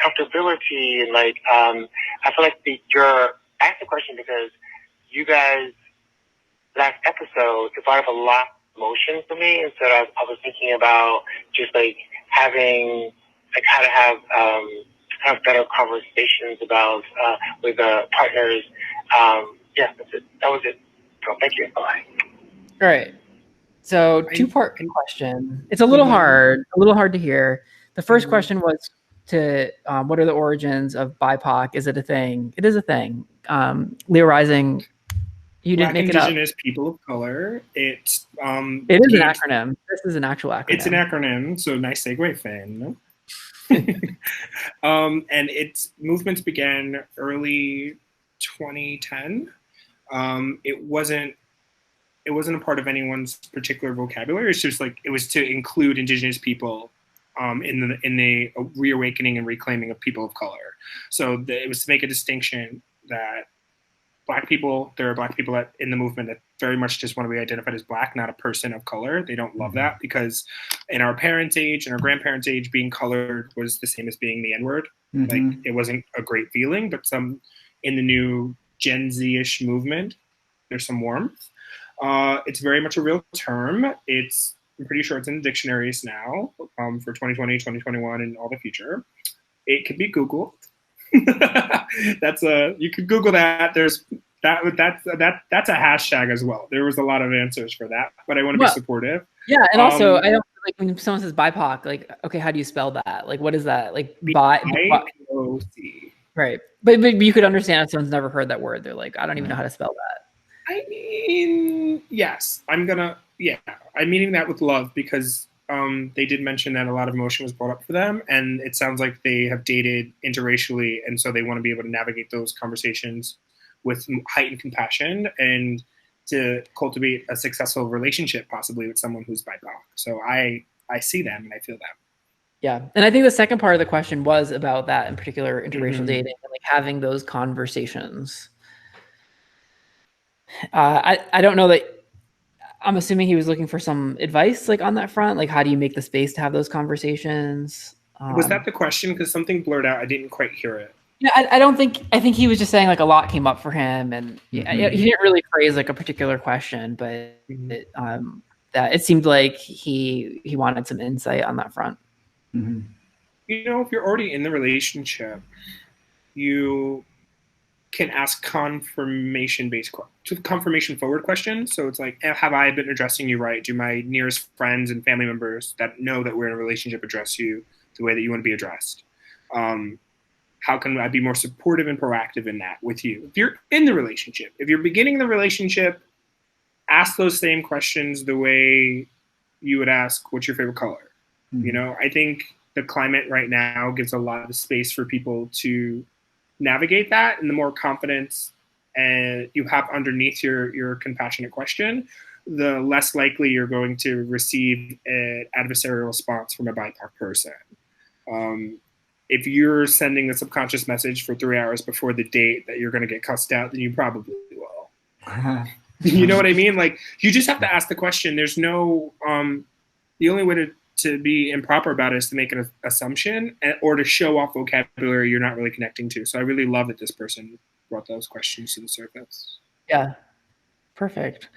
E: comfortability and like I feel like you're asked the question because you guys last episode it brought up a lot of emotion for me, and so I was thinking about just like having like how to have better conversations about with partners. Yeah, that's it. That was it. So thank you. Bye.
A: All right. So two-part question. It's a little hard to hear. The first question was to what are the origins of BIPOC? Is it a thing? It is a thing. Leo Rising, you didn't make it up.
C: Indigenous people of color.
A: It is an acronym. This is an actual acronym.
C: It's an acronym. So nice segue, Finn. And its movements began early 2010. It wasn't a part of anyone's particular vocabulary. It's just like it was to include Indigenous people in the reawakening and reclaiming of people of color. So it was to make a distinction that there are Black people in the movement that very much just want to be identified as Black, not a person of color. They don't love that because in our parents' age and our grandparents' age, being colored was the same as being the N-word. Like it wasn't a great feeling, but in the new Gen Z-ish movement, there's some warmth. It's very much a real term. I'm pretty sure it's in the dictionaries now for 2020, 2021, and all the future. It can be Googled. You could Google that. That's a hashtag as well. There was a lot of answers for that, but I want to be supportive.
A: Yeah, and also I don't like when someone says BIPOC, like, okay, how do you spell that? Like, what is that? Like,
C: BIPOC.
A: Right, but you could understand if someone's never heard that word. They're like, I don't even know how to spell that.
C: I mean, yes, I'm meaning that with love because they did mention that a lot of emotion was brought up for them, and it sounds like they have dated interracially, and so they want to be able to navigate those conversations with heightened compassion and to cultivate a successful relationship, possibly with someone who's BIPOC. So I see them and I feel them.
A: Yeah, and I think the second part of the question was about that in particular, interracial dating and like having those conversations. I don't know that. I'm assuming he was looking for some advice, like on that front. Like, how do you make the space to have those conversations?
C: Was that the question? Because something blurred out. I didn't quite hear it.
A: Yeah, I think he was just saying like a lot came up for him, and he didn't really phrase like a particular question, but that it seemed like he wanted some insight on that front.
C: You know, if you're already in the relationship, you can ask confirmation forward questions. So it's like, have I been addressing you right? Do my nearest friends and family members that know that we're in a relationship address you the way that you want to be addressed? How can I be more supportive and proactive in that with you? If you're in the relationship, if you're beginning the relationship, ask those same questions the way you would ask, what's your favorite color? You know, I think the climate right now gives a lot of space for people to navigate that, and the more confidence you have underneath your compassionate question, the less likely you're going to receive an adversarial response from a BIPOC person. If you're sending a subconscious message for 3 hours before the date that you're going to get cussed out, then you probably will. You know what I mean? Like, you just have to ask the question. There's no, the only way to be improper about it is to make an assumption or to show off vocabulary you're not really connecting to. So I really love that this person brought those questions to the surface.
A: Yeah. Perfect.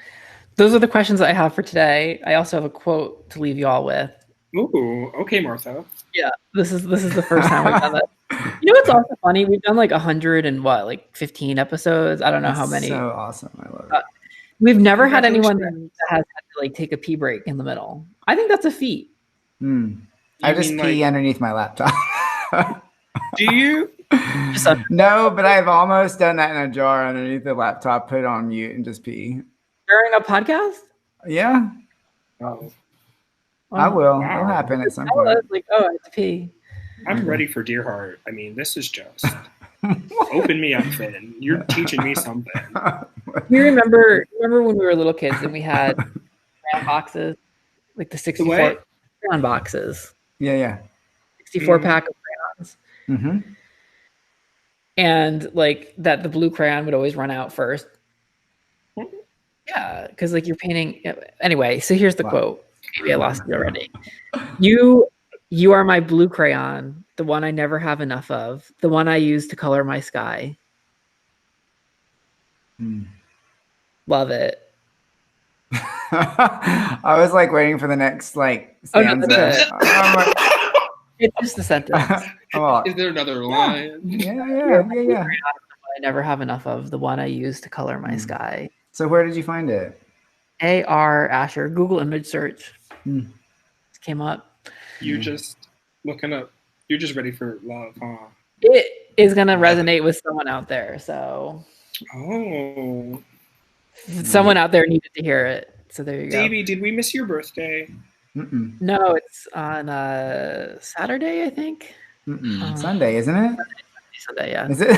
A: Those are the questions I have for today. I also have a quote to leave you all with.
C: Ooh, okay, Martha.
A: Yeah, this is the first time we've done that. You know what's also funny? We've done like 100 and what, like 15 episodes. I don't know how many.
B: So awesome. I love it.
A: We've never had anyone that has had to like take a pee break in the middle. I think that's a feat.
B: I just pee underneath my laptop.
C: Do you?
B: No, but I've almost done that in a jar underneath the laptop, put it on mute, and just pee.
A: During a podcast?
B: Yeah.
C: Oh.
B: I will.
C: Wow.
B: It'll happen at some point.
A: I was like, oh, I have to pee.
C: I'm ready for Dear Heart. I mean, this is just open me up, Finn. You're teaching me something.
A: You remember when we were little kids and we had crayon boxes, like the 64 crayon boxes.
B: Yeah.
A: 64 pack of crayons.
B: Mm-hmm.
A: And like that, the blue crayon would always run out first. Yeah, because like you're painting. Anyway, so here's the quote. Maybe I lost it already. You are my blue crayon, the one I never have enough of, the one I use to color my sky. Love it.
B: I was like waiting for the next like stanza.
A: It's just a sentence.
C: Is there another line?
B: Yeah.
A: I never have enough of, the one I use to color my sky.
B: So where did you find it?
A: A.R. Asher, Google image search. Came up.
C: You're just looking up. You're just ready for love, huh?
A: It is going to resonate with someone out there. So, someone out there needed to hear it. So there you go.
C: Davey, did we miss your birthday?
A: No, it's on Saturday, I think.
B: Sunday, isn't it?
A: Sunday, yeah.
B: Is it?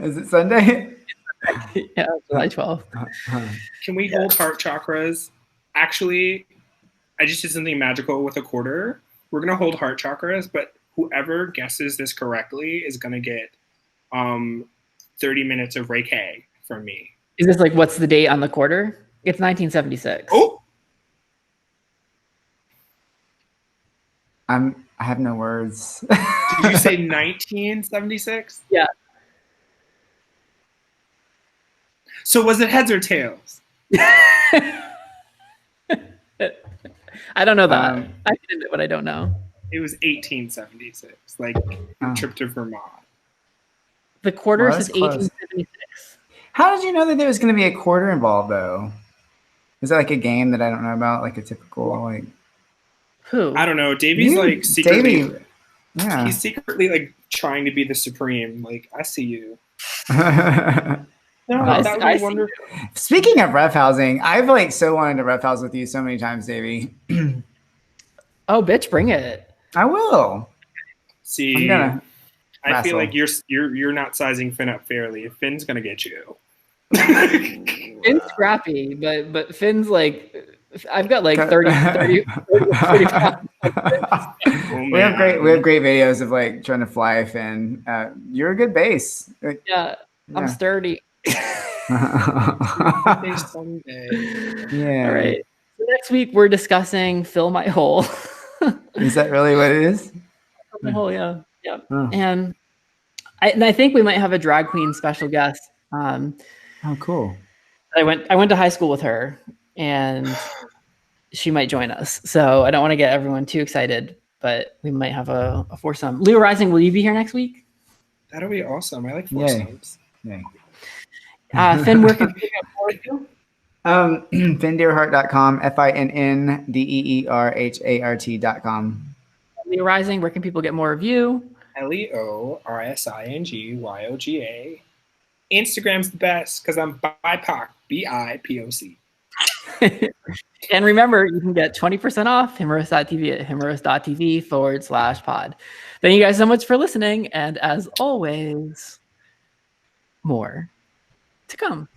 B: Is it Sunday?
A: Yeah, July 12th.
C: Can we hold heart chakras? Actually, I just did something magical with a quarter. We're gonna hold heart chakras, but whoever guesses this correctly is gonna get 30 minutes of Reiki from me.
A: Is this like what's the date on the quarter? It's 1976.
C: Oh,
B: I have no words.
C: did you say 1976?
A: Yeah.
C: So was it heads or tails?
A: I don't know that. I can admit what I don't know.
C: It was 1876, like trip to Vermont.
A: The quarter says 1876.
B: How did you know that there was going to be a quarter involved, though? Is that like a game that I don't know about, like a typical like?
A: Who?
C: I don't know. Davey's like secretly.
B: Davey. Yeah.
C: He's secretly like trying to be the supreme. Like I see you. No, that would be wonderful.
B: Speaking of roughhousing, I've like so wanted to roughhouse with you so many times, Davey.
A: Oh, bitch, bring it.
B: I will.
C: See, I feel like you're not sizing Finn up fairly. Finn's gonna get you.
A: Finn's scrappy, but Finn's like, I've got like 30 pounds.
B: We have great videos of like trying to fly Finn. You're a good base.
A: Yeah, I'm sturdy.
C: Someday.
B: Yeah.
A: All right. So next week we're discussing Fill My Hole.
B: Is that really what it is?
A: Fill My Hole, yeah. Oh. And I think we might have a drag queen special guest.
B: Oh, cool.
A: I went to high school with her, and she might join us. So I don't want to get everyone too excited, but we might have a foursome. Leo Rising, will you be here next week?
C: That'll be awesome. I like foursomes.
B: Yay.
A: Finn, where can people get more of you?
B: FinnDeerHart.com, FINNDEERHART.com.
A: Leo Rising, where can people get more of you?
C: LeoRisingyoga. Instagram's the best because I'm BIPOC, BIPOC.
A: And remember, you can get 20% off Himeros.tv at Himeros.tv/pod. Thank you guys so much for listening. And as always, more to come.